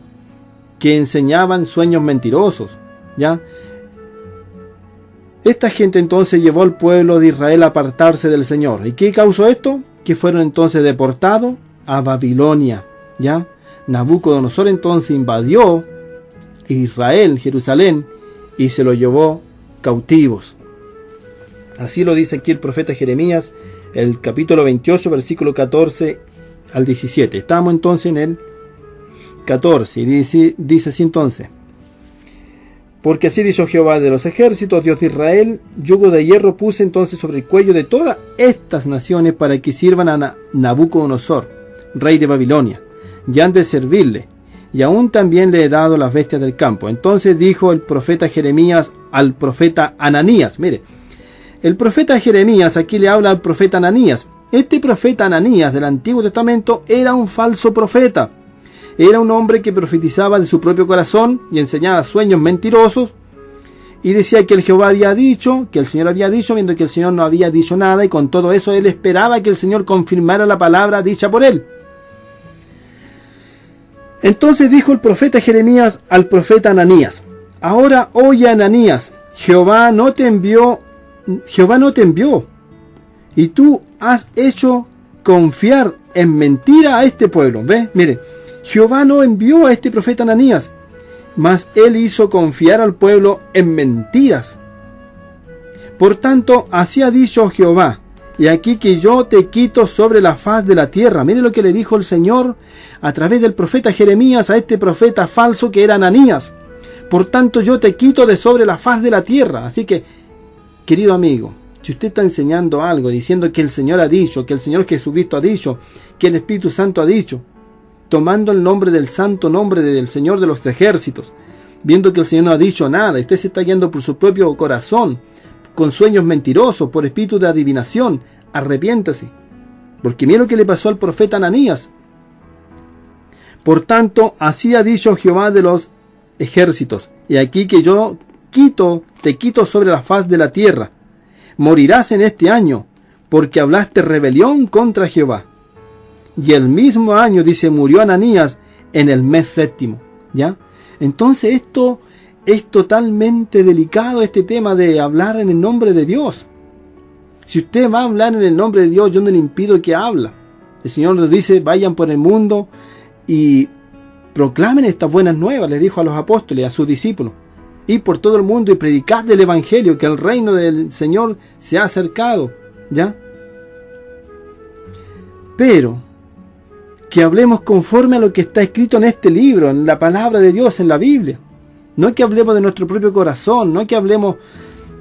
que enseñaban sueños mentirosos? ¿Ya? Esta gente entonces llevó al pueblo de Israel a apartarse del Señor. ¿Y qué causó esto? Que fueron entonces deportados a Babilonia. ¿Ya? Nabucodonosor entonces invadió Israel, Jerusalén, y se lo llevó cautivos. Así lo dice aquí el profeta Jeremías, el capítulo 28, versículo 14 al 17. Estamos entonces en el 14, y dice así entonces: porque así dijo Jehová de los ejércitos, Dios de Israel, yugo de hierro puse entonces sobre el cuello de todas estas naciones para que sirvan a Nabucodonosor, rey de Babilonia, y han de servirle, y aún también le he dado las bestias del campo. Entonces dijo el profeta Jeremías al profeta Ananías. Mire, el profeta Jeremías aquí le habla al profeta Ananías. Este profeta Ananías del Antiguo Testamento era un falso profeta. Era un hombre que profetizaba de su propio corazón y enseñaba sueños mentirosos, y decía que el Jehová había dicho, que el Señor había dicho, viendo que el Señor no había dicho nada, y con todo eso él esperaba que el Señor confirmara la palabra dicha por él. Entonces dijo el profeta Jeremías al profeta Ananías: ahora oye, Ananías, Jehová no te envió, y tú has hecho confiar en mentira a este pueblo. ¿Ve? Mire, Jehová no envió a este profeta Ananías, mas él hizo confiar al pueblo en mentiras. Por tanto, así ha dicho Jehová: y aquí que yo te quito sobre la faz de la tierra. Mire lo que le dijo el Señor a través del profeta Jeremías a este profeta falso que era Ananías. Por tanto, yo te quito de sobre la faz de la tierra. Así que, querido amigo, si usted está enseñando algo, diciendo que el Señor ha dicho, que el Señor Jesucristo ha dicho, que el Espíritu Santo ha dicho, tomando el nombre del santo nombre del Señor de los ejércitos, viendo que el Señor no ha dicho nada, y usted se está guiando por su propio corazón, con sueños mentirosos, por espíritu de adivinación, arrepiéntase. Porque mira lo que le pasó al profeta Ananías. Por tanto, así ha dicho Jehová de los ejércitos: y aquí que yo te quito sobre la faz de la tierra. Morirás en este año, porque hablaste rebelión contra Jehová. Y el mismo año, dice, murió Ananías en el mes séptimo. ¿Ya? Entonces esto es totalmente delicado, este tema de hablar en el nombre de Dios. Si usted va a hablar en el nombre de Dios, yo no le impido que hable. El Señor les dice: vayan por el mundo y proclamen estas buenas nuevas, les dijo a los apóstoles, a sus discípulos. Ir por todo el mundo y predicad del Evangelio, que el reino del Señor se ha acercado. ¿Ya? Pero que hablemos conforme a lo que está escrito en este libro, en la palabra de Dios, en la Biblia. No que hablemos de nuestro propio corazón, no que hablemos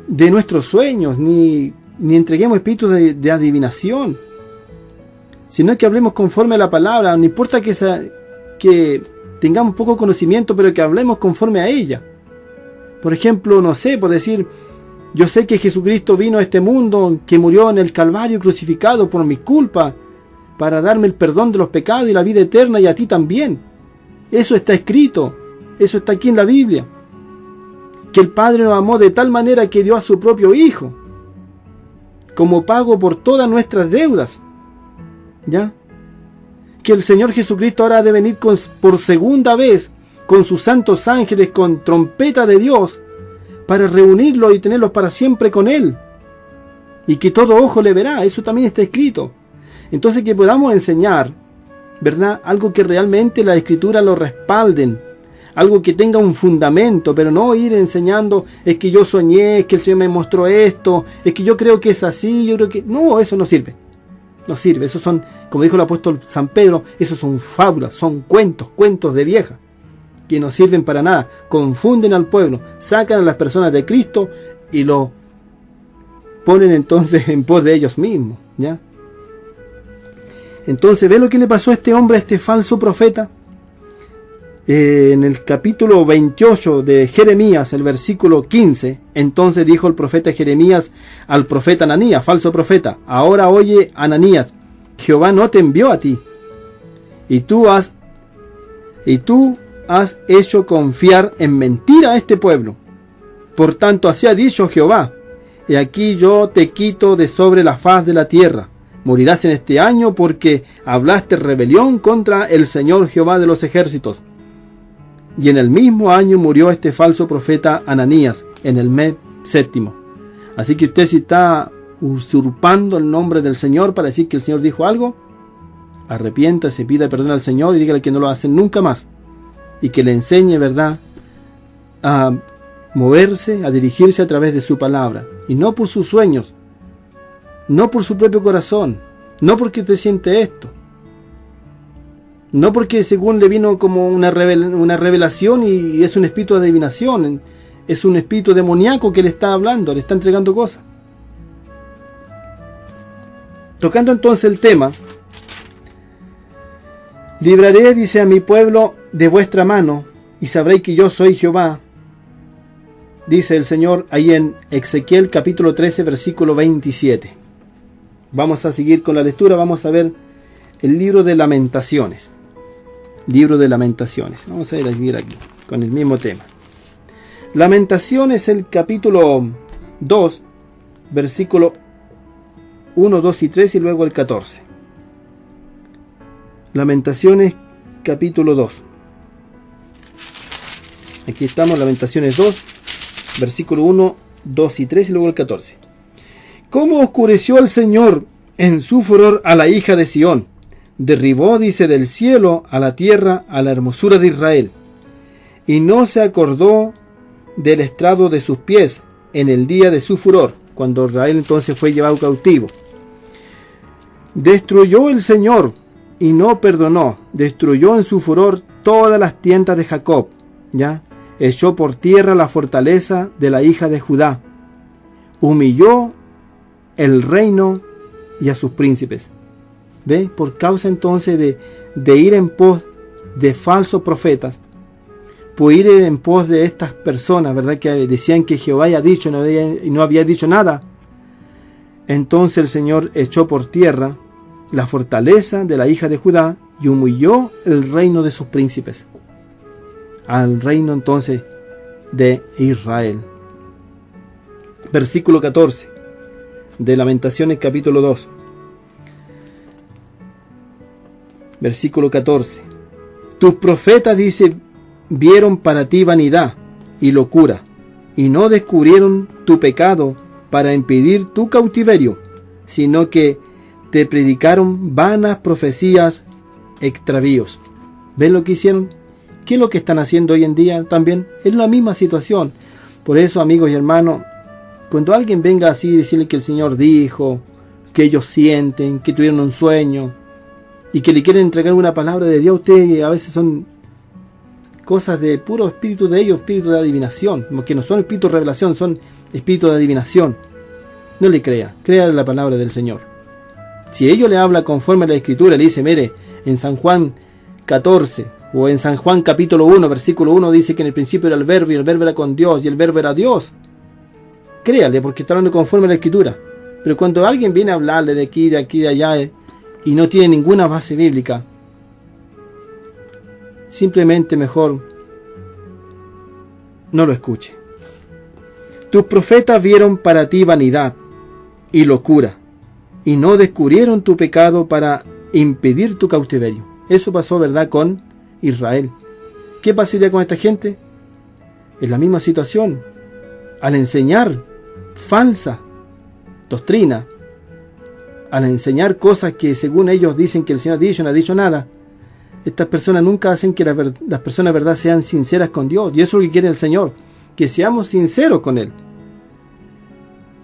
de nuestros sueños, ni entreguemos espíritus de adivinación, sino que hablemos conforme a la palabra. No importa que tengamos poco conocimiento, pero que hablemos conforme a ella. Por ejemplo, no sé, por decir, yo sé que Jesucristo vino a este mundo, que murió en el Calvario crucificado por mi culpa, para darme el perdón de los pecados y la vida eterna, y a ti también. Eso está escrito, eso está aquí en la Biblia. Que el Padre nos amó de tal manera que dio a su propio Hijo, como pago por todas nuestras deudas. ¿Ya? Que el Señor Jesucristo ahora ha de venir por segunda vez, con sus santos ángeles, con trompeta de Dios, para reunirlos y tenerlos para siempre con Él. Y que todo ojo le verá, eso también está escrito. Entonces que podamos enseñar, ¿verdad?, algo que realmente la Escritura lo respalden, algo que tenga un fundamento, pero no ir enseñando, es que yo soñé, es que el Señor me mostró esto, es que yo creo que es así, yo creo que... No, eso no sirve. No sirve, esos son, como dijo el apóstol San Pedro, esos son fábulas, son cuentos de vieja, que no sirven para nada, confunden al pueblo, sacan a las personas de Cristo y lo ponen entonces en pos de ellos mismos, ¿ya? Entonces, ¿ve lo que le pasó a este hombre, a este falso profeta? En el capítulo 28 de Jeremías, el versículo 15, entonces dijo el profeta Jeremías al profeta Ananías, falso profeta: ahora oye, Ananías, Jehová no te envió a ti, y tú has y tú has hecho confiar en mentira a este pueblo. Por tanto, así ha dicho Jehová: he aquí yo te quito de sobre la faz de la tierra. Morirás en este año porque hablaste rebelión contra el Señor Jehová de los ejércitos. Y en el mismo año murió este falso profeta Ananías, en el mes 7. Así que usted, si está usurpando el nombre del Señor para decir que el Señor dijo algo, arrepiéntase, pida perdón al Señor y dígale que no lo hacen nunca más. Y que le enseñe, ¿verdad?, a moverse, a dirigirse a través de su palabra. Y no por sus sueños, no por su propio corazón, no porque usted siente esto, no porque según le vino como una revelación y es un espíritu de adivinación, es un espíritu demoníaco que le está hablando, le está entregando cosas. Tocando entonces el tema, libraré, dice, a mi pueblo de vuestra mano, y sabréis que yo soy Jehová, dice el Señor ahí en Ezequiel capítulo 13, versículo 27. Vamos a seguir con la lectura, vamos a ver el libro de Lamentaciones. Libro de Lamentaciones. Vamos a ir aquí con el mismo tema. Lamentaciones, el capítulo 2, versículo 1, 2 y 3 y luego el 14. Lamentaciones, capítulo 2. Aquí estamos, Lamentaciones 2, versículo 1, 2 y 3 y luego el 14. ¿Cómo oscureció el Señor en su furor a la hija de Sión? Derribó, dice, del cielo a la tierra a la hermosura de Israel. Y no se acordó del estrado de sus pies en el día de su furor, cuando Israel entonces fue llevado cautivo. Destruyó el Señor y no perdonó. Destruyó en su furor todas las tiendas de Jacob. ¿Ya? Echó por tierra la fortaleza de la hija de Judá. Humilló el reino y a sus príncipes. ¿Ve? Por causa entonces de ir en pos de falsos profetas, por ir en pos de estas personas, ¿verdad?, que decían que Jehová había dicho y no había dicho nada. Entonces el Señor echó por tierra la fortaleza de la hija de Judá y humilló el reino de sus príncipes, al reino entonces de Israel. Versículo 14 de Lamentaciones capítulo 2. Versículo 14. Tus profetas, dice, vieron para ti vanidad y locura, y no descubrieron tu pecado para impedir tu cautiverio, sino que te predicaron vanas profecías, extravíos. ¿Ven lo que hicieron? ¿Qué es lo que están haciendo hoy en día también? Es la misma situación. Por eso, amigos y hermanos, cuando alguien venga así y decirle que el Señor dijo, que ellos sienten, que tuvieron un sueño, y que le quieren entregar una palabra de Dios a usted, a veces son cosas de puro espíritu de ellos, espíritu de adivinación, que no son espíritu de revelación, son espíritu de adivinación. No le crea, crea la palabra del Señor. Si ellos le habla conforme a la Escritura, le dice, mire, en San Juan 14, o en San Juan capítulo 1, versículo 1, dice que en el principio era el verbo, y el verbo era con Dios, y el verbo era Dios. Créale, porque está hablando conforme a la Escritura. Pero cuando alguien viene a hablarle de aquí, de allá, y no tiene ninguna base bíblica, simplemente mejor no lo escuche. Tus profetas vieron para ti vanidad y locura, y no descubrieron tu pecado para impedir tu cautiverio. Eso pasó, ¿verdad?, con Israel. ¿Qué pasaría con esta gente? Es la misma situación. Al enseñar falsa doctrina, al enseñar cosas que según ellos dicen que el Señor ha dicho, no ha dicho nada, estas personas nunca hacen que las personas, ¿verdad?, sean sinceras con Dios. Y eso es lo que quiere el Señor, que seamos sinceros con Él.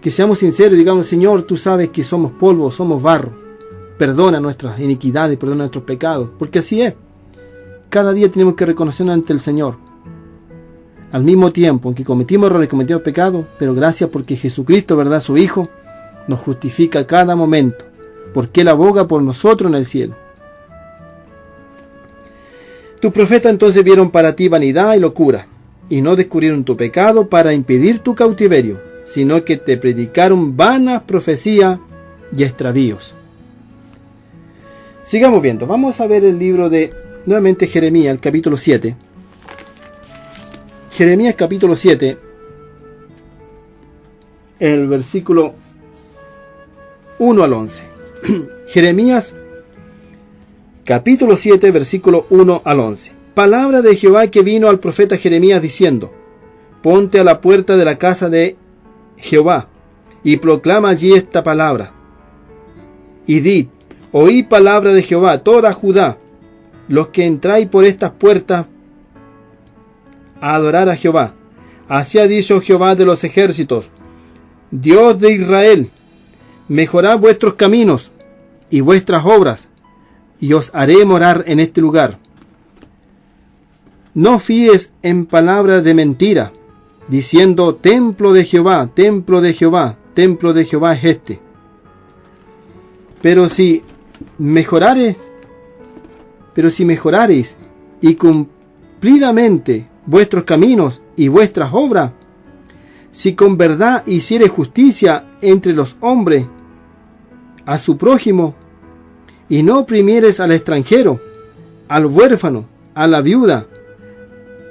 Que seamos sinceros y digamos, Señor, tú sabes que somos polvo, somos barro. Perdona nuestras iniquidades, perdona nuestros pecados. Porque así es. Cada día tenemos que reconocernos ante el Señor. Al mismo tiempo en que cometimos errores, cometimos pecados, pero gracias porque Jesucristo, ¿verdad?, su Hijo, nos justifica cada momento, porque Él aboga por nosotros en el cielo. Tus profetas entonces vieron para ti vanidad y locura, y no descubrieron tu pecado para impedir tu cautiverio, sino que te predicaron vanas profecías y extravíos. Sigamos viendo, vamos a ver el libro de nuevamente Jeremías, el capítulo 7. Jeremías capítulo 7, el versículo 1 al 11. Jeremías capítulo 7, versículo 1 al 11. Palabra de Jehová que vino al profeta Jeremías diciendo: ponte a la puerta de la casa de Jehová y proclama allí esta palabra. Y did: oí palabra de Jehová, toda Judá, los que entráis por estas puertas a adorar a Jehová. Así ha dicho Jehová de los ejércitos, Dios de Israel: mejorad vuestros caminos y vuestras obras, y os haré morar en este lugar. No fíes en palabras de mentira, diciendo: templo de Jehová, templo de Jehová, templo de Jehová es este. Pero si mejorareis y cumplidamente vuestros caminos y vuestras obras, si con verdad hiciereis justicia entre los hombres a su prójimo, y no oprimiereis al extranjero, al huérfano, a la viuda,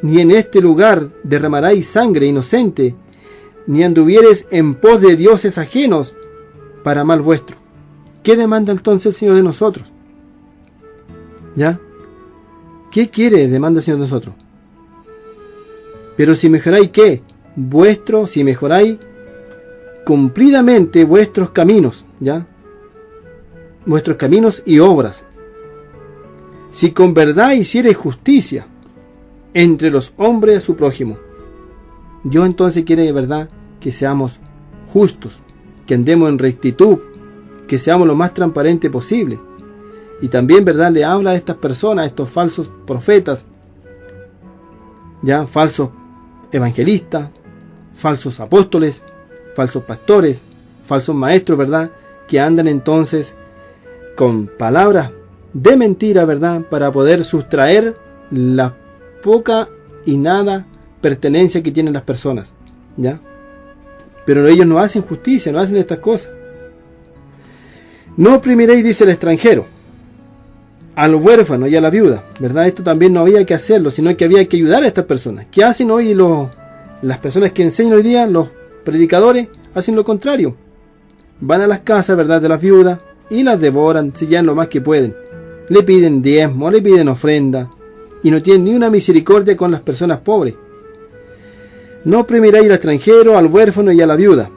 ni en este lugar derramaréis sangre inocente, ni anduviereis en pos de dioses ajenos para mal vuestro. ¿Qué demanda entonces el Señor de nosotros? ¿Ya? ¿Qué quiere? Demanda el Señor de nosotros. Pero si mejoráis, ¿qué? Si mejoráis cumplidamente vuestros caminos, ¿ya? Vuestros caminos y obras. Si con verdad hiciereis justicia entre los hombres a su prójimo. Dios entonces quiere de verdad que seamos justos, que andemos en rectitud, que seamos lo más transparente posible. Y también, ¿verdad?, le habla a estas personas, a estos falsos profetas, ya, falsos evangelistas, falsos apóstoles, falsos pastores, falsos maestros, ¿verdad?, que andan entonces con palabras de mentira, ¿verdad?, para poder sustraer la poca y nada pertenencia que tienen las personas, ¿ya? Pero ellos no hacen justicia, no hacen estas cosas. No oprimiréis, dice, el extranjero, al huérfano y a la viuda, ¿verdad? Esto también no había que hacerlo, sino que había que ayudar a estas personas. ¿Qué hacen hoy las personas que enseñan hoy día? Los predicadores hacen lo contrario. Van a las casas, ¿verdad?, de las viudas y las devoran, se llevan lo más que pueden. Le piden diezmo, le piden ofrenda y no tienen ni una misericordia con las personas pobres. No oprimiréis al extranjero, al huérfano y a la viuda,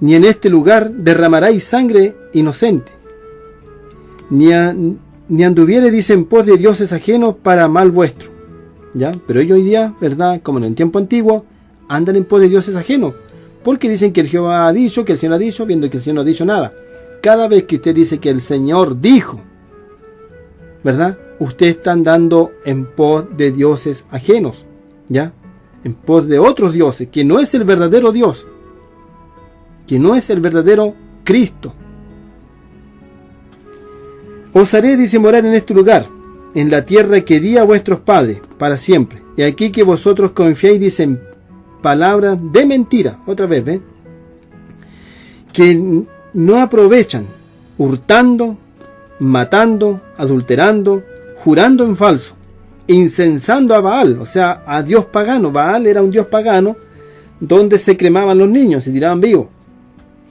ni en este lugar derramaréis sangre inocente, ni anduviere, dice, en pos de dioses ajenos para mal vuestro, ¿ya? Pero ellos hoy día, ¿verdad?, como en el tiempo antiguo, andan en pos de dioses ajenos, porque dicen que el Jehová ha dicho, que el Señor ha dicho, viendo que el Señor no ha dicho nada. Cada vez que usted dice que el Señor dijo, ¿verdad?, usted está andando en pos de dioses ajenos, ¿ya? En pos de otros dioses, que no es el verdadero Dios, que no es el verdadero Cristo. Os haré, dice, morar en este lugar, en la tierra que di a vuestros padres, para siempre. Y aquí que vosotros confiáis, dicen, palabras de mentira, otra vez, ¿ven?, que no aprovechan, hurtando, matando, adulterando, jurando en falso, incensando a Baal, o sea, a Dios pagano. Baal era un Dios pagano donde se cremaban los niños, se tiraban vivos.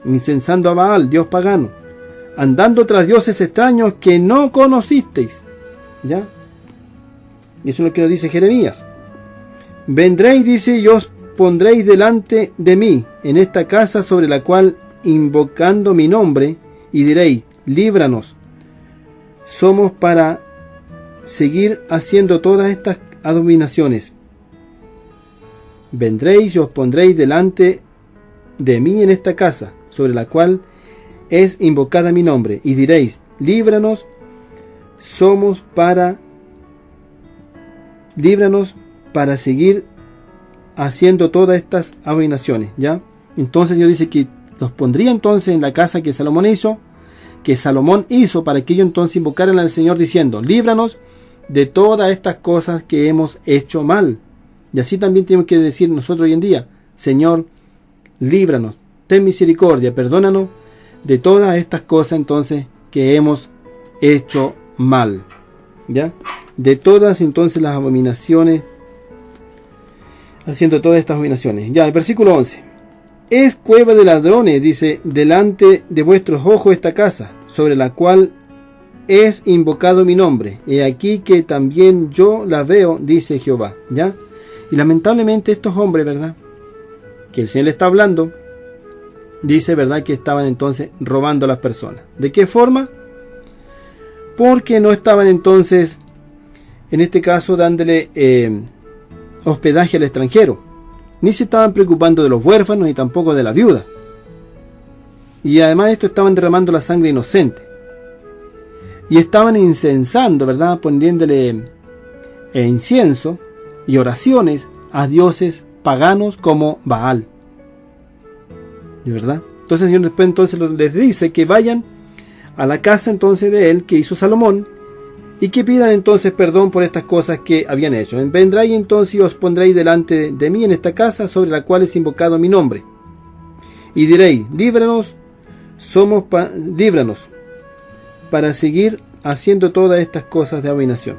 Incensando a Baal, Dios pagano, andando tras dioses extraños que no conocisteis, ¿ya? Y eso es lo que nos dice Jeremías. Vendréis, dice, y os pondréis delante de mí en esta casa sobre la cual invocando mi nombre, y diréis: líbranos, somos para seguir haciendo todas estas abominaciones. Vendréis y os pondréis delante de mí en esta casa sobre la cual es invocada mi nombre, y diréis: líbranos, líbranos para seguir haciendo todas estas abominaciones, ¿ya? Entonces Dios dice que los pondría entonces en la casa que Salomón hizo para que ellos entonces invocaran al Señor diciendo: líbranos de todas estas cosas que hemos hecho mal. Y así también tenemos que decir nosotros hoy en día: Señor, líbranos, ten misericordia, perdónanos de todas estas cosas entonces que hemos hecho mal, ¿ya? de todas entonces las abominaciones, haciendo todas estas abominaciones. Ya, el versículo 11. Es cueva de ladrones, dice, delante de vuestros ojos esta casa, sobre la cual es invocado mi nombre. He aquí que también yo la veo, dice Jehová. ¿Ya? Y lamentablemente estos hombres, ¿verdad?, que el Señor le está hablando, dice, ¿verdad?, que estaban entonces robando a las personas. ¿De qué forma? Porque no estaban entonces, en este caso, dándole hospedaje al extranjero. Ni se estaban preocupando de los huérfanos, ni tampoco de la viuda. Y además de esto estaban derramando la sangre inocente. Y estaban incensando, ¿verdad?, poniéndole incienso y oraciones a dioses paganos como Baal. ¿De verdad? Entonces el Señor después entonces les dice que vayan a la casa entonces de él que hizo Salomón y que pidan entonces perdón por estas cosas que habían hecho. Vendráis entonces y os pondréis delante de mí en esta casa sobre la cual es invocado mi nombre. Y diréis, líbranos, líbranos para seguir haciendo todas estas cosas de abominación.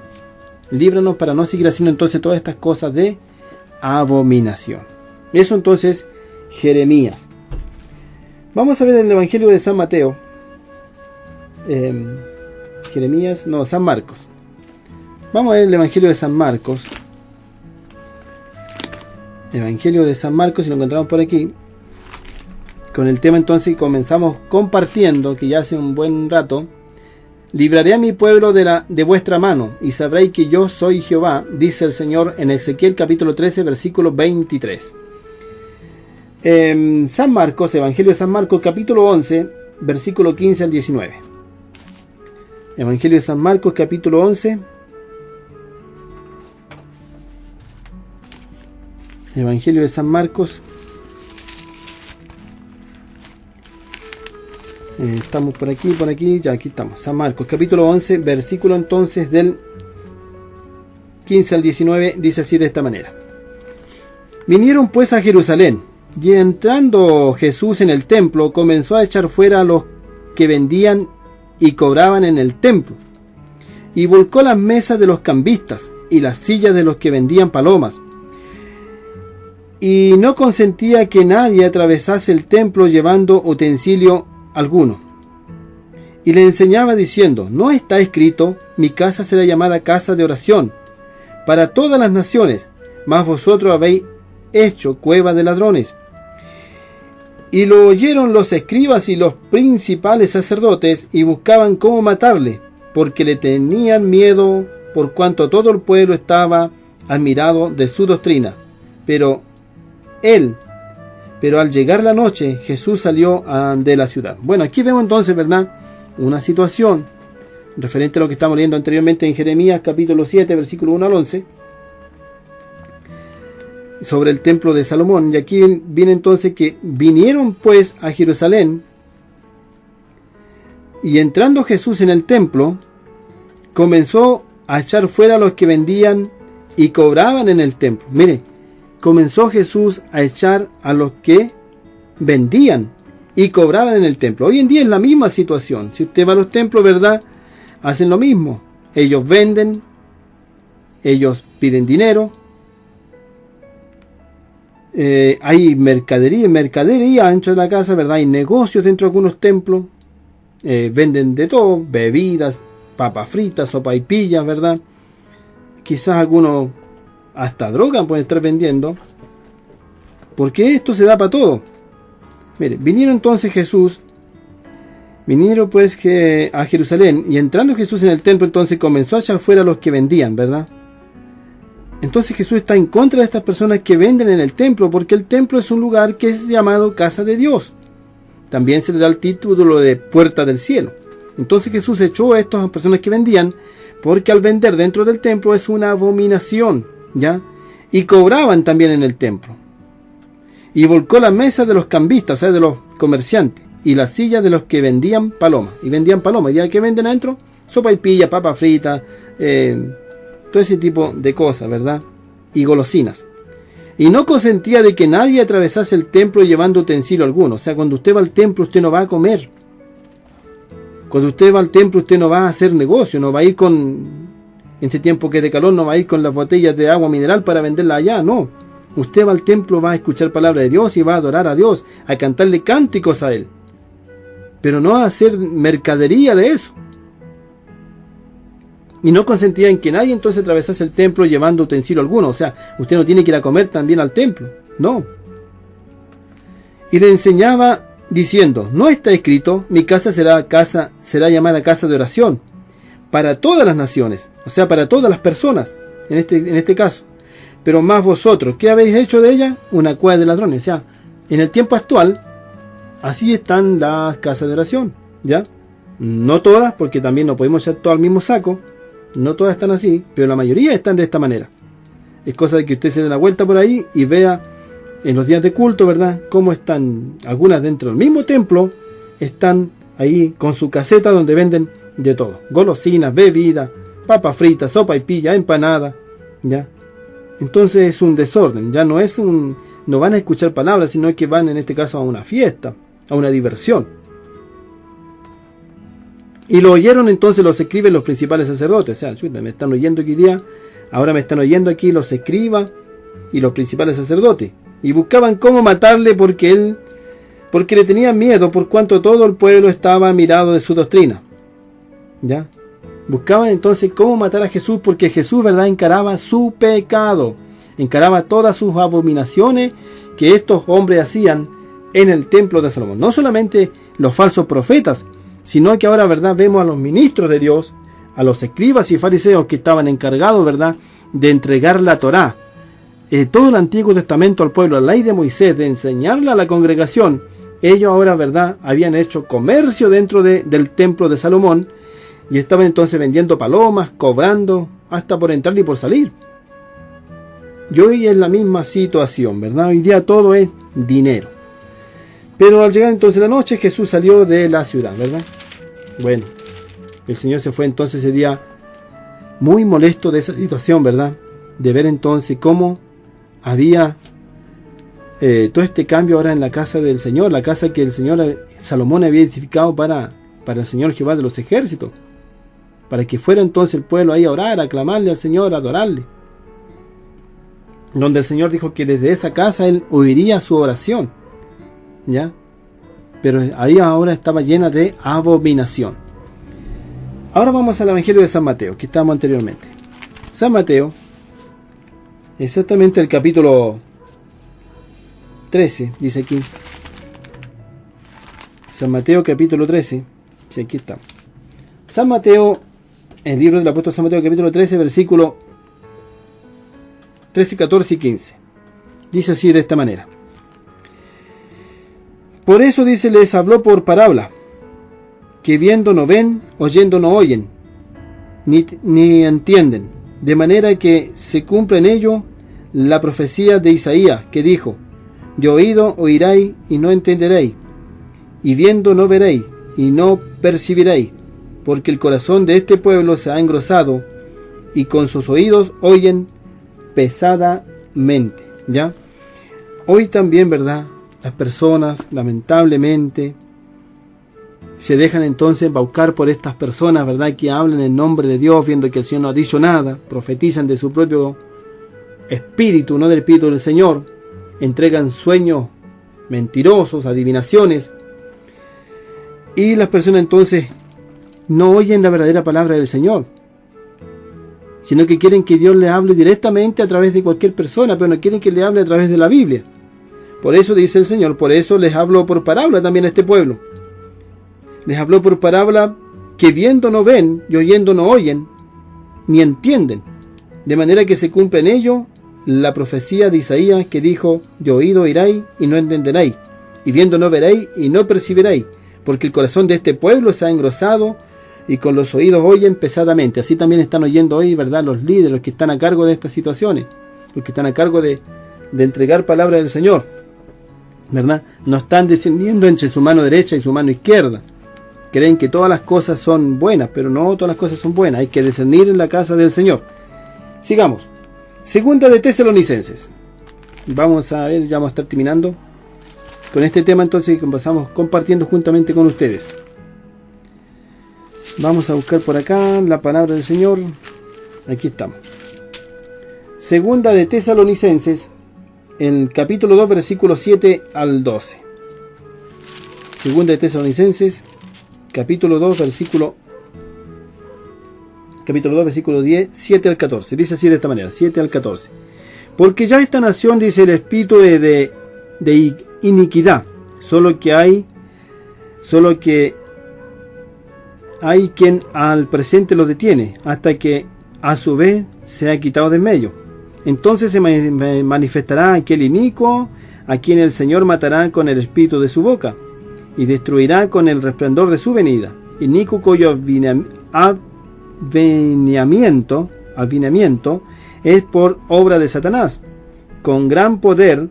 Líbranos para no seguir haciendo entonces todas estas cosas de abominación. Eso entonces Jeremías. Vamos a ver el Evangelio de San Mateo. San Marcos. Vamos a ver el Evangelio de San Marcos. Evangelio de San Marcos, si lo encontramos por aquí. Con el tema entonces comenzamos compartiendo, que ya hace un buen rato. Libraré a mi pueblo de vuestra mano, y sabréis que yo soy Jehová, dice el Señor en Ezequiel capítulo 13, versículo 23. San Marcos, Evangelio de San Marcos, capítulo 11, versículo 15 al 19. Evangelio de San Marcos, capítulo 11. Evangelio de San Marcos. Estamos por aquí, ya aquí estamos. San Marcos, capítulo 11, versículo entonces del 15 al 19, dice así de esta manera. Vinieron pues a Jerusalén, y entrando Jesús en el templo, comenzó a echar fuera a los que vendían y cobraban en el templo, y volcó las mesas de los cambistas, y las sillas de los que vendían palomas, y no consentía que nadie atravesase el templo llevando utensilio alguno. Y le enseñaba diciendo, ¿no está escrito, mi casa será llamada casa de oración para todas las naciones, mas vosotros habéis hecho cueva de ladrones? Y lo oyeron los escribas y los principales sacerdotes, y buscaban cómo matarle, porque le tenían miedo, por cuanto todo el pueblo estaba admirado de su doctrina. Pero al llegar la noche, Jesús salió de la ciudad. Bueno, aquí vemos entonces, ¿verdad?, una situación referente a lo que estamos leyendo anteriormente en Jeremías capítulo 7, versículo 1 al 11, sobre el templo de Salomón. Y aquí viene entonces que vinieron pues a Jerusalén, y entrando Jesús en el templo, comenzó a echar fuera a los que vendían y cobraban en el templo. Mire, comenzó Jesús a echar a los que vendían y cobraban en el templo. Hoy en día es la misma situación. Si usted va a los templos, ¿verdad?, hacen lo mismo. Ellos venden, ellos piden dinero, hay mercadería ancho de la casa, ¿verdad? Hay negocios dentro de algunos templos, venden de todo, bebidas, papas fritas, sopaipillas, ¿verdad? Quizás algunos hasta droga pueden estar vendiendo, porque esto se da para todo. Mire, vinieron pues a Jerusalén, y entrando Jesús en el templo, entonces comenzó a echar fuera a los que vendían, ¿verdad? Entonces Jesús está en contra de estas personas que venden en el templo, porque el templo es un lugar que es llamado casa de Dios. También se le da el título de puerta del cielo. Entonces Jesús echó a estas personas que vendían, porque al vender dentro del templo es una abominación, ¿ya? Y cobraban también en el templo. Y volcó la mesa de los cambistas, o sea, de los comerciantes, y la silla de los que vendían palomas. Y vendían palomas. ¿Y ya que venden adentro? Sopaipilla, papa frita, todo ese tipo de cosas, ¿verdad? Y golosinas. Y no consentía de que nadie atravesase el templo llevando utensilio alguno. O sea, cuando usted va al templo, usted no va a comer. Cuando usted va al templo, usted no va a hacer negocio, no va a ir con En este tiempo que de calor no va a ir con las botellas de agua mineral para venderla allá, no. Usted va al templo, va a escuchar palabra de Dios y va a adorar a Dios, a cantarle cánticos a Él. Pero no a hacer mercadería de eso. Y no consentía en que nadie entonces atravesase el templo llevando utensilio alguno. O sea, usted no tiene que ir a comer también al templo. No. Y le enseñaba diciendo, no está escrito, mi casa será llamada casa de oración para todas las naciones, o sea, para todas las personas, en este caso. Pero más vosotros, ¿qué habéis hecho de ella? Una cueva de ladrones. O sea, en el tiempo actual, así están las casas de oración, ¿ya? No todas, porque también no podemos echar todo al mismo saco. No todas están así, pero la mayoría están de esta manera. Es cosa de que usted se dé una vuelta por ahí y vea en los días de culto, ¿verdad?, cómo están algunas dentro del mismo templo, están ahí con su caseta donde venden de todo. Golosinas, bebidas, papas fritas, sopa y pilla, empanada, ¿ya? Entonces es un desorden, ya no van a escuchar palabras, sino que van en este caso a una fiesta, a una diversión. Y lo oyeron entonces los escribas y los principales sacerdotes. O sea, chuta, me están oyendo aquí día, ahora me están oyendo aquí los escribas y los principales sacerdotes. Y buscaban cómo matarle porque le tenían miedo, por cuanto todo el pueblo estaba mirado de su doctrina. ¿Ya? Buscaban entonces cómo matar a Jesús, porque Jesús, ¿verdad?, encaraba su pecado, encaraba todas sus abominaciones que estos hombres hacían en el templo de Salomón. No solamente los falsos profetas, sino que ahora, ¿verdad?, vemos a los ministros de Dios, a los escribas y fariseos que estaban encargados, ¿verdad?, de entregar la Torá, todo el Antiguo Testamento al pueblo, la ley de Moisés, de enseñarla a la congregación. Ellos ahora, ¿verdad?, habían hecho comercio dentro del templo de Salomón y estaban entonces vendiendo palomas, cobrando hasta por entrar y por salir. Y hoy es la misma situación, ¿verdad? Hoy día todo es dinero. Pero al llegar entonces la noche, Jesús salió de la ciudad, ¿verdad? Bueno, el Señor se fue entonces ese día muy molesto de esa situación, ¿verdad? De ver entonces cómo había todo este cambio ahora en la casa del Señor, la casa que el Señor Salomón había edificado para el Señor Jehová de los ejércitos, para que fuera entonces el pueblo ahí a orar, a clamarle al Señor, a adorarle. Donde el Señor dijo que desde esa casa Él oiría su oración, ¿ya? Pero ahí ahora estaba llena de abominación. Ahora vamos al Evangelio de San Mateo, que estábamos anteriormente. San Mateo, exactamente el capítulo 13, dice aquí. San Mateo capítulo 13, sí, aquí está. San Mateo, el libro del apóstol San Mateo capítulo 13, versículo 13, 14 y 15. Dice así de esta manera. Por eso, dice, les habló por parábola, que viendo no ven, oyendo no oyen, ni entienden, de manera que se cumple en ello la profecía de Isaías, que dijo, de oído oiréis y no entenderéis, y viendo no veréis y no percibiréis, porque el corazón de este pueblo se ha engrosado, y con sus oídos oyen pesadamente. ¿Ya? Hoy también, ¿verdad?, las personas, lamentablemente, se dejan entonces embaucar por estas personas, ¿verdad?, que hablan en nombre de Dios, viendo que el Señor no ha dicho nada, profetizan de su propio espíritu, no del espíritu del Señor, entregan sueños mentirosos, adivinaciones, y las personas entonces no oyen la verdadera palabra del Señor, sino que quieren que Dios les hable directamente a través de cualquier persona, pero no quieren que le hable a través de la Biblia. Por eso dice el Señor, por eso les habló por parábola también a este pueblo. Les habló por parábola que viendo no ven y oyendo no oyen, ni entienden, de manera que se cumple en ello la profecía de Isaías, que dijo, de oído oiréis y no entenderéis, y viendo no veréis y no percibiréis, porque el corazón de este pueblo se ha engrosado, y con los oídos oyen pesadamente. Así también están oyendo hoy, ¿verdad?, los líderes, los que están a cargo de estas situaciones, los que están a cargo de entregar palabra del Señor, ¿verdad? No están discerniendo entre su mano derecha y su mano izquierda. Creen que todas las cosas son buenas, pero no todas las cosas son buenas. Hay que discernir en la casa del Señor. Sigamos. Segunda de Tesalonicenses. Vamos a ver, ya vamos a estar terminando con este tema, entonces pasamos compartiendo juntamente con ustedes. Vamos a buscar por acá la palabra del Señor. Aquí estamos. Segunda de Tesalonicenses, en capítulo 2, versículos 7 al 12. Segunda de Tesalonicenses, capítulo 2, versículo 10, 7 al 14. Dice así de esta manera, 7 al 14. Porque ya esta nación, dice, el espíritu de iniquidad, solo que hay quien al presente lo detiene, hasta que a su vez se ha quitado de medio. Entonces se manifestará aquel inicuo, a quien el Señor matará con el espíritu de su boca, y destruirá con el resplandor de su venida. Inicuo cuyo avinamiento es por obra de Satanás, con gran poder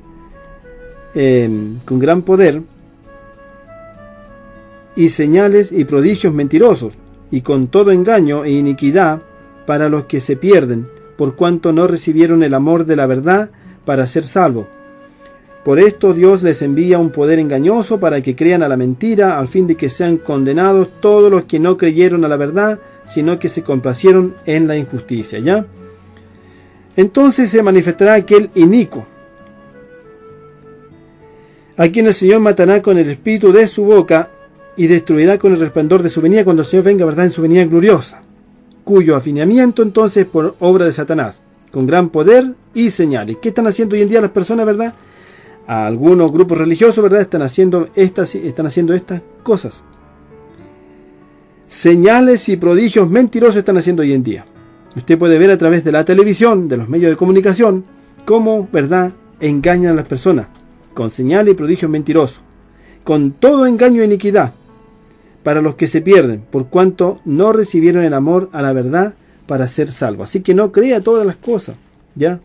y señales y prodigios mentirosos, y con todo engaño e iniquidad para los que se pierden, por cuanto no recibieron el amor de la verdad para ser salvos. Por esto Dios les envía un poder engañoso para que crean a la mentira, al fin de que sean condenados todos los que no creyeron a la verdad, sino que se complacieron en la injusticia. ¿Ya? Entonces se manifestará aquel inicuo, a quien el Señor matará con el espíritu de su boca, y destruirá con el resplandor de su venida, cuando el Señor venga, ¿verdad?, en su venida gloriosa, cuyo afinamiento entonces es por obra de Satanás, con gran poder y señales. ¿Qué están haciendo hoy en día las personas, verdad? Algunos grupos religiosos, ¿verdad?, están haciendo estas cosas. Señales y prodigios mentirosos están haciendo hoy en día. Usted puede ver a través de la televisión, de los medios de comunicación, cómo, ¿verdad?, engañan a las personas, con señales y prodigios mentirosos, con todo engaño e iniquidad, para los que se pierden, por cuanto no recibieron el amor a la verdad para ser salvos. Así que no crea todas las cosas, ¿ya?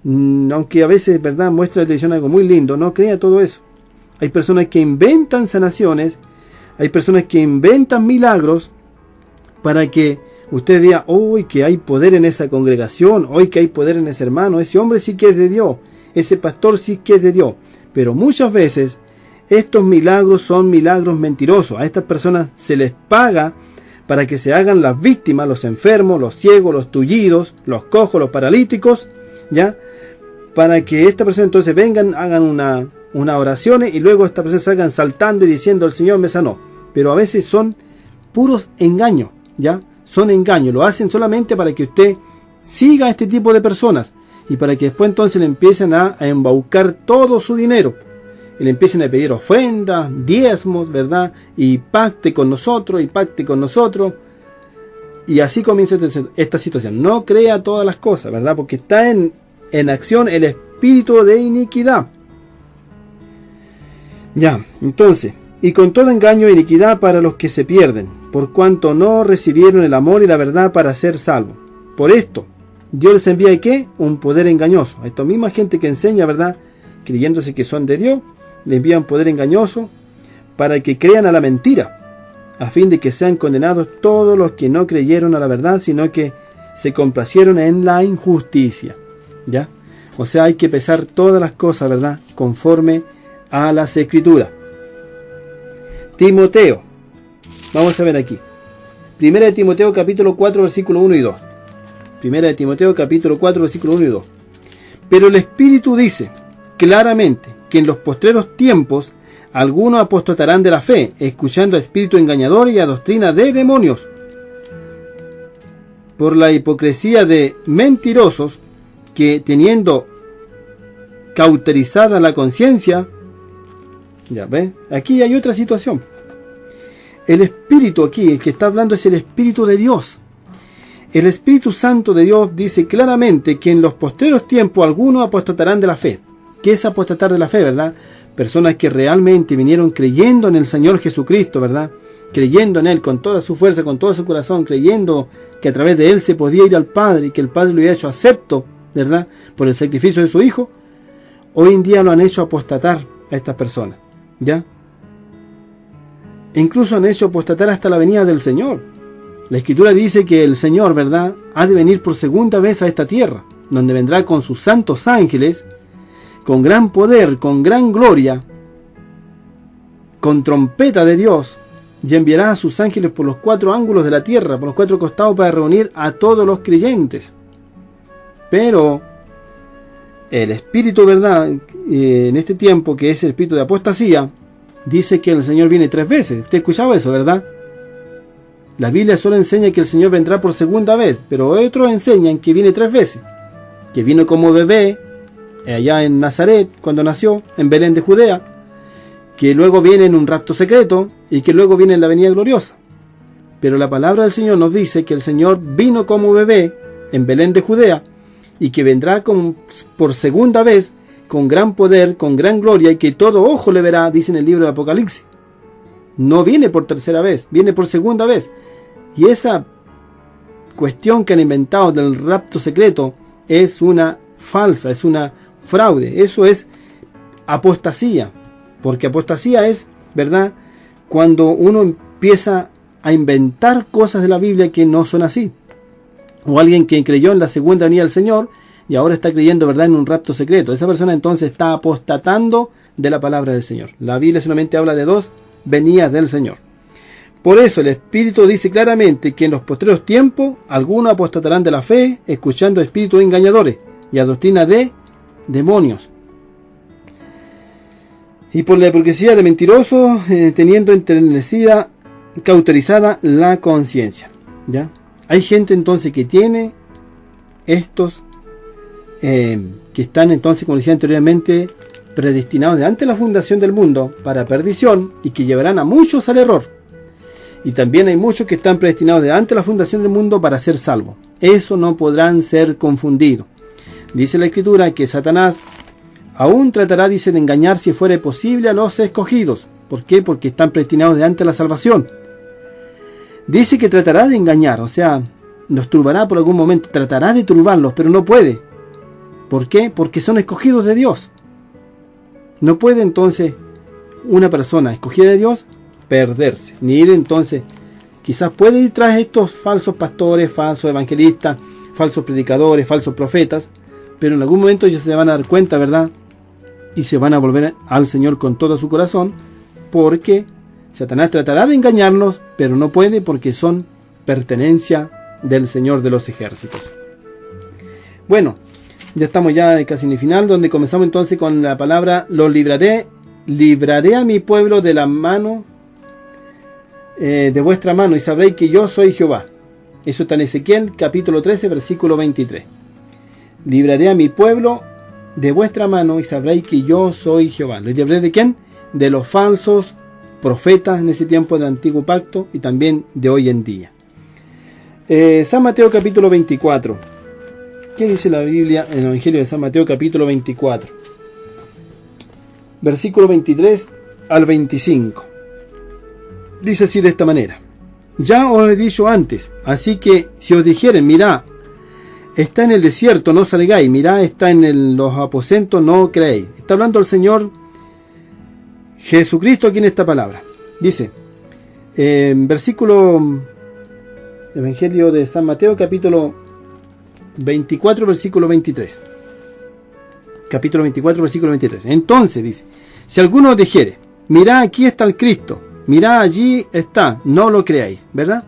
Aunque a veces, ¿verdad?, muestra la televisión algo muy lindo, no crea todo eso. Hay personas que inventan sanaciones, hay personas que inventan milagros para que usted vea, hoy que hay poder en esa congregación, hoy que hay poder en ese hermano, ese hombre sí que es de Dios, ese pastor sí que es de Dios. Pero muchas veces estos milagros son milagros mentirosos. A estas personas se les paga para que se hagan las víctimas, los enfermos, los ciegos, los tullidos, los cojos, los paralíticos, ¿ya? Para que estas personas entonces vengan, hagan una oración y luego estas personas salgan saltando y diciendo, el Señor me sanó. Pero a veces son puros engaños, ¿ya? Son engaños, lo hacen solamente para que usted siga a este tipo de personas y para que después entonces le empiecen a embaucar todo su dinero. Y le empiecen a pedir ofrendas, diezmos, ¿verdad? Y pacte con nosotros, Y así comienza esta situación. No crea todas las cosas, ¿verdad? Porque está en acción el espíritu de iniquidad. Ya, entonces, y con todo engaño e iniquidad para los que se pierden, por cuanto no recibieron el amor y la verdad para ser salvos. Por esto, Dios les envía, ¿qué? Un poder engañoso. A esta misma gente que enseña, ¿verdad?, creyéndose que son de Dios, le envían poder engañoso para que crean a la mentira, a fin de que sean condenados todos los que no creyeron a la verdad, sino que se complacieron en la injusticia. ¿Ya? O sea, hay que pesar todas las cosas, ¿verdad?, conforme a las Escrituras. Timoteo. Vamos a ver aquí. Primera de Timoteo capítulo 4 versículo 1 y 2. Primera de Timoteo capítulo 4 versículo 1 y 2. Pero el Espíritu dice claramente que en los postreros tiempos algunos apostatarán de la fe, escuchando a espíritu engañador y a doctrina de demonios, por la hipocresía de mentirosos que, teniendo cauterizada la conciencia, ya ve, aquí hay otra situación. El espíritu aquí, el que está hablando, es el Espíritu de Dios. El Espíritu Santo de Dios dice claramente que en los postreros tiempos algunos apostatarán de la fe. ¿Qué es apostatar de la fe, verdad? Personas que realmente vinieron creyendo en el Señor Jesucristo, ¿verdad? Creyendo en Él con toda su fuerza, con todo su corazón, creyendo que a través de Él se podía ir al Padre y que el Padre lo había hecho acepto, ¿verdad?, por el sacrificio de su Hijo. Hoy en día lo han hecho apostatar a estas personas, ¿ya? E incluso han hecho apostatar hasta la venida del Señor. La Escritura dice que el Señor, ¿verdad?, ha de venir por segunda vez a esta tierra, donde vendrá con sus santos ángeles, con gran poder, con gran gloria, con trompeta de Dios, y enviará a sus ángeles por los 4 ángulos de la tierra, por los 4 costados, para reunir a todos los creyentes. Pero el espíritu, ¿verdad?, en este tiempo, que es el espíritu de apostasía, dice que el Señor viene 3 veces. Usted escuchaba eso, ¿verdad? La Biblia solo enseña que el Señor vendrá por segunda vez, pero otros enseñan que viene 3 veces. Que vino como bebé, allá en Nazaret, cuando nació, en Belén de Judea, que luego viene en un rapto secreto, y que luego viene en la venida gloriosa. Pero la palabra del Señor nos dice que el Señor vino como bebé, en Belén de Judea, y que vendrá por segunda vez, con gran poder, con gran gloria, y que todo ojo le verá, dice en el libro de Apocalipsis. No viene por tercera vez, viene por segunda vez. Y esa cuestión que han inventado del rapto secreto es una falsa, es una fraude. Eso es apostasía, porque apostasía es, ¿verdad?, cuando uno empieza a inventar cosas de la Biblia que no son así. O alguien que creyó en la segunda venida del Señor y ahora está creyendo, ¿verdad?, en un rapto secreto. Esa persona entonces está apostatando de la palabra del Señor. La Biblia solamente habla de 2 venidas del Señor. Por eso el Espíritu dice claramente que en los postreros tiempos algunos apostatarán de la fe, escuchando espíritus engañadores y a doctrina de demonios. Y por la hipocresía de mentirosos, teniendo enternecida, cauterizada la conciencia. ¿Ya? Hay gente entonces que tiene estos, que están entonces, como decía anteriormente, predestinados de antes de la fundación del mundo para perdición, y que llevarán a muchos al error. Y también hay muchos que están predestinados de antes de la fundación del mundo para ser salvos. Eso no podrán ser confundidos. Dice la Escritura que Satanás aún tratará, dice, de engañar si fuere posible a los escogidos. ¿Por qué? Porque están predestinados de antes de la salvación. Dice que tratará de engañar, o sea, nos turbará por algún momento, tratará de turbarlos, pero no puede. ¿Por qué? Porque son escogidos de Dios. No puede entonces una persona escogida de Dios perderse, ni ir entonces, quizás puede ir tras estos falsos pastores, falsos evangelistas, falsos predicadores, falsos profetas, pero en algún momento ellos se van a dar cuenta, ¿verdad?, y se van a volver al Señor con todo su corazón, porque Satanás tratará de engañarlos, pero no puede, porque son pertenencia del Señor de los ejércitos. Bueno, ya estamos ya casi en el final, donde comenzamos entonces con la palabra: los libraré a mi pueblo de la mano, de vuestra mano, y sabréis que yo soy Jehová. Eso está en Ezequiel capítulo 13 versículo 23. Libraré a mi pueblo de vuestra mano y sabréis que yo soy Jehová. ¿Lo libraré de quién? De los falsos profetas en ese tiempo del antiguo pacto y también de hoy en día. San Mateo capítulo 24. ¿Qué dice la Biblia en el Evangelio de San Mateo capítulo 24? Versículo 23 al 25. Dice así de esta manera: ya os he dicho antes, así que si os dijeren, mirá, está en el desierto, no salgáis, mirá, está en los aposentos, no creéis. Está hablando el Señor Jesucristo aquí en esta palabra. Dice, versículo, Evangelio de San Mateo capítulo 24 versículo 23. Capítulo 24 versículo 23. Entonces dice, si alguno os dijere, mirá, aquí está el Cristo, mirá, allí está, no lo creáis, ¿verdad?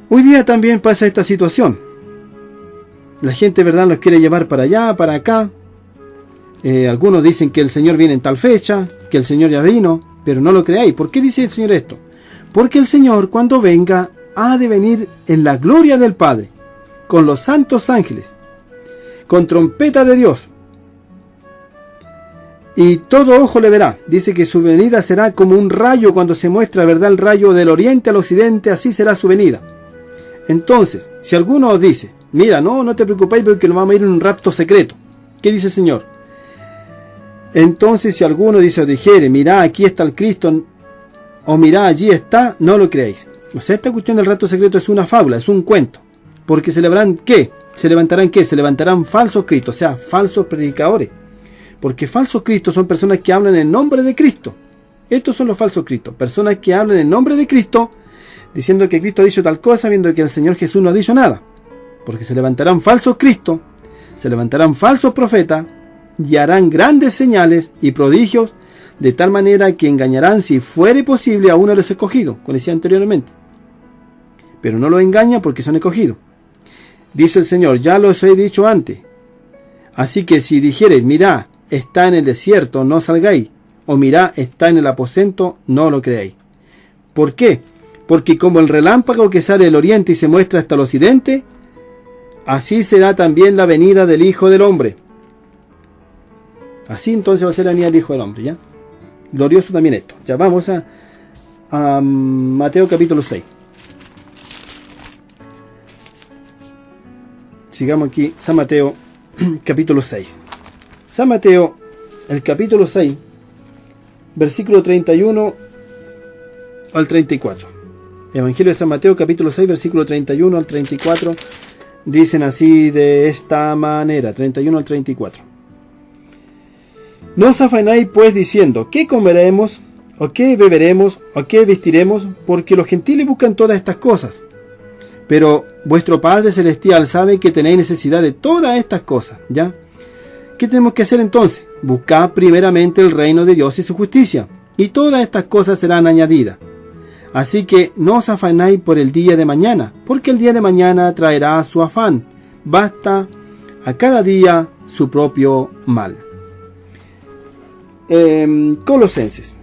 Hoy día también pasa esta situación. La gente, ¿verdad?, los quiere llevar para allá, para acá. Algunos dicen que el Señor viene en tal fecha, que el Señor ya vino, pero no lo creáis. ¿Por qué dice el Señor esto? Porque el Señor, cuando venga, ha de venir en la gloria del Padre, con los santos ángeles, con trompeta de Dios. Y todo ojo le verá. Dice que su venida será como un rayo cuando se muestra, ¿verdad?, el rayo del oriente al occidente, así será su venida. Entonces, si alguno os dice, mira, no te preocupéis porque nos vamos a ir en un rapto secreto, ¿qué dice el Señor? Entonces, si alguno dice o dijere, mirá, aquí está el Cristo, o mirá, allí está, no lo creáis. O sea, esta cuestión del rapto secreto es una fábula, es un cuento. Porque se levantarán, ¿qué? ¿Se levantarán qué? Se levantarán falsos cristos, o sea, falsos predicadores. Porque falsos cristos son personas que hablan en nombre de Cristo. Estos son los falsos cristos, personas que hablan en nombre de Cristo, diciendo que Cristo ha dicho tal cosa, viendo que el Señor Jesús no ha dicho nada. Porque se levantarán falsos cristos, se levantarán falsos profetas, y harán grandes señales y prodigios, de tal manera que engañarán si fuere posible a uno de los escogidos, como decía anteriormente. Pero no los engaña porque son escogidos. Dice el Señor, ya los he dicho antes. Así que si dijereis, mirá, está en el desierto, no salgáis. O mirá, está en el aposento, no lo creáis. ¿Por qué? Porque como el relámpago que sale del oriente y se muestra hasta el occidente, así será también la venida del Hijo del Hombre. Así entonces va a ser la venida del Hijo del Hombre, ¿ya? Glorioso también esto. Ya vamos a Mateo capítulo 6. Sigamos aquí, San Mateo capítulo 6. San Mateo, el capítulo 6, versículo 31 al 34. Evangelio de San Mateo capítulo 6, versículo 31 al 34. Dicen así de esta manera, 31 al 34. No os afanéis pues diciendo, ¿qué comeremos? ¿O qué beberemos? ¿O qué vestiremos? Porque los gentiles buscan todas estas cosas. Pero vuestro Padre Celestial sabe que tenéis necesidad de todas estas cosas, ¿ya? ¿Qué tenemos que hacer entonces? Buscad primeramente el reino de Dios y su justicia, y todas estas cosas serán añadidas. Así que no os afanáis por el día de mañana, porque el día de mañana traerá su afán. Basta a cada día su propio mal. Colosenses,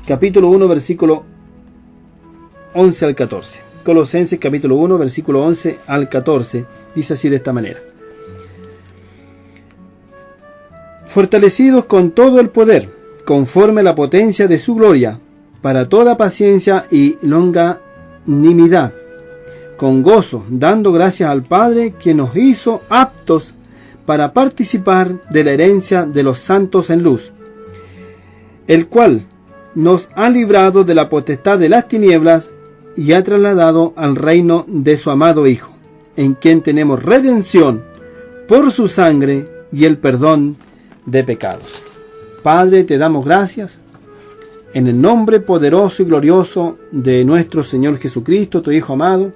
capítulo 1, versículo 11 al 14. Colosenses capítulo 1, versículo 11 al 14, dice así de esta manera. Fortalecidos con todo el poder, conforme a la potencia de su gloria, para toda paciencia y longanimidad, con gozo, dando gracias al Padre que nos hizo aptos para participar de la herencia de los santos en luz, el cual nos ha librado de la potestad de las tinieblas y ha trasladado al reino de su amado Hijo, en quien tenemos redención por su sangre y el perdón de pecados. Padre, te damos gracias en el nombre poderoso y glorioso de nuestro Señor Jesucristo, tu Hijo amado,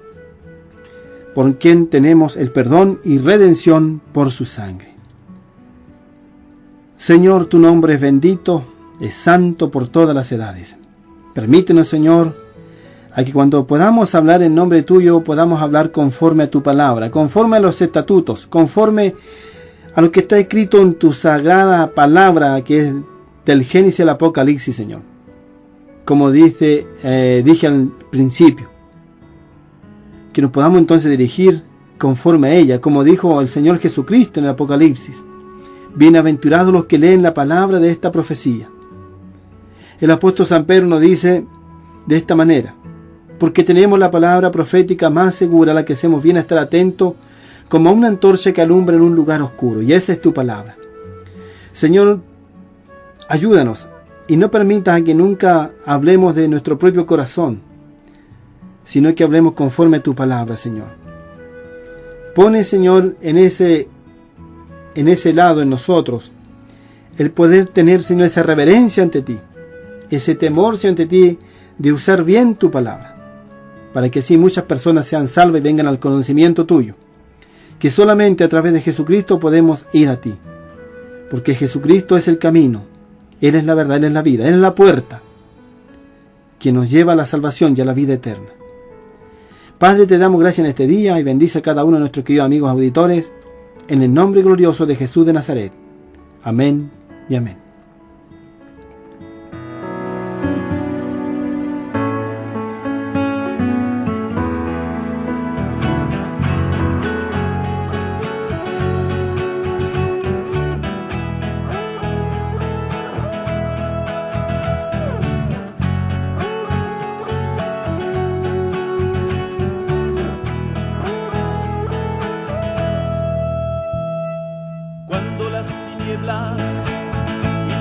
por quien tenemos el perdón y redención por su sangre. Señor, tu nombre es bendito, es santo por todas las edades. Permítenos, Señor, a que cuando podamos hablar en nombre tuyo, podamos hablar conforme a tu palabra, conforme a los estatutos, conforme a lo que está escrito en tu sagrada palabra, que es del Génesis al Apocalipsis, Señor. Como dije al principio, que nos podamos entonces dirigir conforme a ella, como dijo el Señor Jesucristo en el Apocalipsis. Bienaventurados los que leen la palabra de esta profecía. El apóstol San Pedro nos dice de esta manera: porque tenemos la palabra profética más segura, a la que hacemos bien a estar atentos, como a una antorcha que alumbra en un lugar oscuro. Y esa es tu palabra. Señor, ayúdanos y no permitas que nunca hablemos de nuestro propio corazón, sino que hablemos conforme a tu palabra, Señor. Pone, Señor, en ese lado en nosotros el poder tener, Señor, esa reverencia ante ti, ese temor ante ti de usar bien tu palabra, para que así muchas personas sean salvas y vengan al conocimiento tuyo, que solamente a través de Jesucristo podemos ir a ti, porque Jesucristo es el camino, Él es la verdad, Él es la vida, Él es la puerta que nos lleva a la salvación y a la vida eterna. Padre, te damos gracias en este día y bendice a cada uno de nuestros queridos amigos auditores, en el nombre glorioso de Jesús de Nazaret. Amén y amén.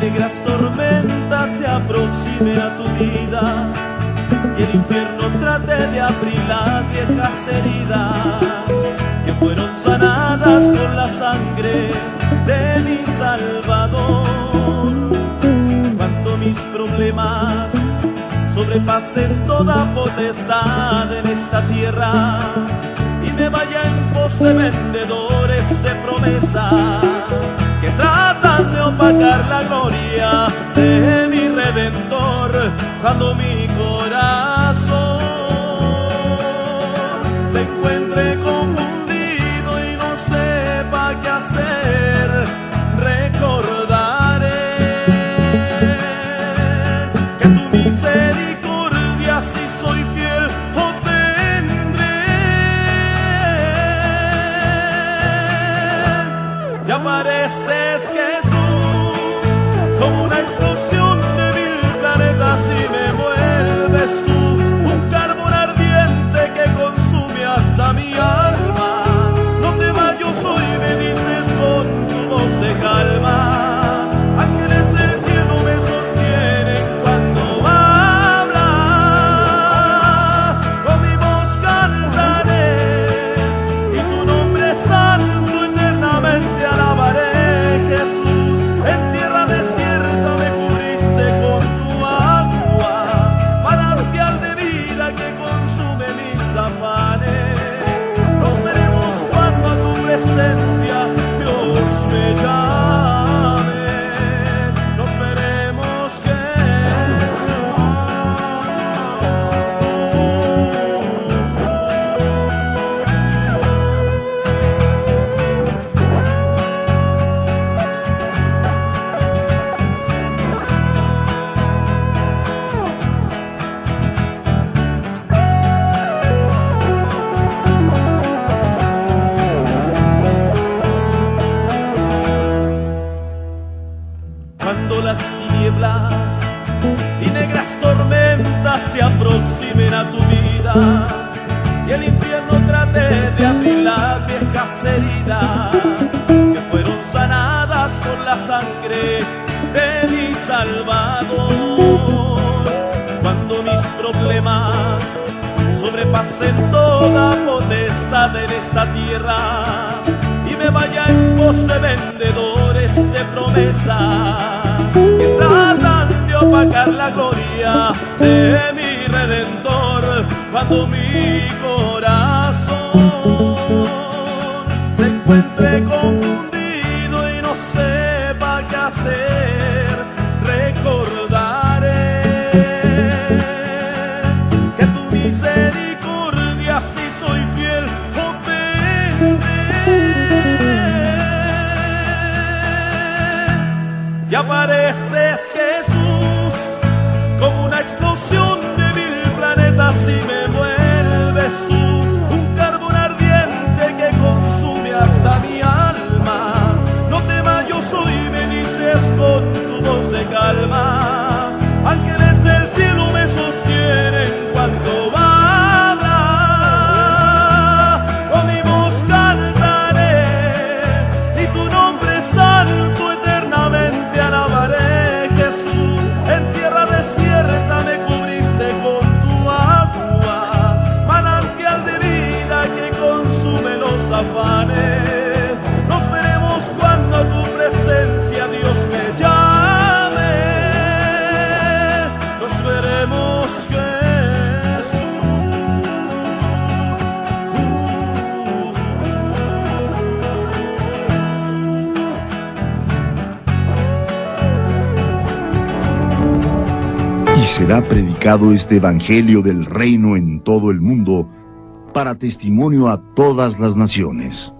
Negras tormentas se aproximen a tu vida y el infierno trate de abrir las viejas heridas que fueron sanadas con la sangre de mi Salvador. Cuando mis problemas sobrepasen toda potestad en esta tierra y me vaya en pos de vendedores de promesa que tratan de opacar Ya pareces Jesús, como una explosión de mil planetas y me vuelves tú, un carbón ardiente que consume hasta mi alma. No te vayas hoy, me dices con tu voz de calma. Ángeles del cielo me sostienen cuando habla. Con mi voz cantaré y tu nombre santo eternamente alabaré. Jesús, en tierra desierta me cubriste con tu agua, manantial de vida que consume mis afanes. Nos veremos cuando a tu presencia Dios me llame. Nos veremos, Jesús. Cuando las tinieblas y negras tormentas se aproximen a tu vida y el infierno trate de abrir las viejas heridas que fueron sanadas con la sangre de mi Salvador. Cuando mis problemas sobrepasen toda potestad en esta tierra y me vaya en pos de vendedores de promesa que tratan de opacar la gloria de mi Redentor. Cuando mi corazón se encuentre confundido y no sepa qué hacer, recordaré que tu misericordia, si soy fiel, y apareces, Jesús, como una explosión de mil planetas y me vuelves tú, un carbón ardiente que consume hasta mi alma. No temas, yo soy, me dices con tu voz de calma. Ángeles del cielo me sostienen cuando habla. Con mi voz cantaré y tu nombre santo eternamente alabaré. Jesús, en tierra desierta me cubriste con tu agua, manantial de vida que consume los afanes. Nos veremos cuando a tu presencia Dios me llame. Nos veremos, Jesús. Y será predicado este evangelio del reino en todo el mundo para testimonio a todas las naciones.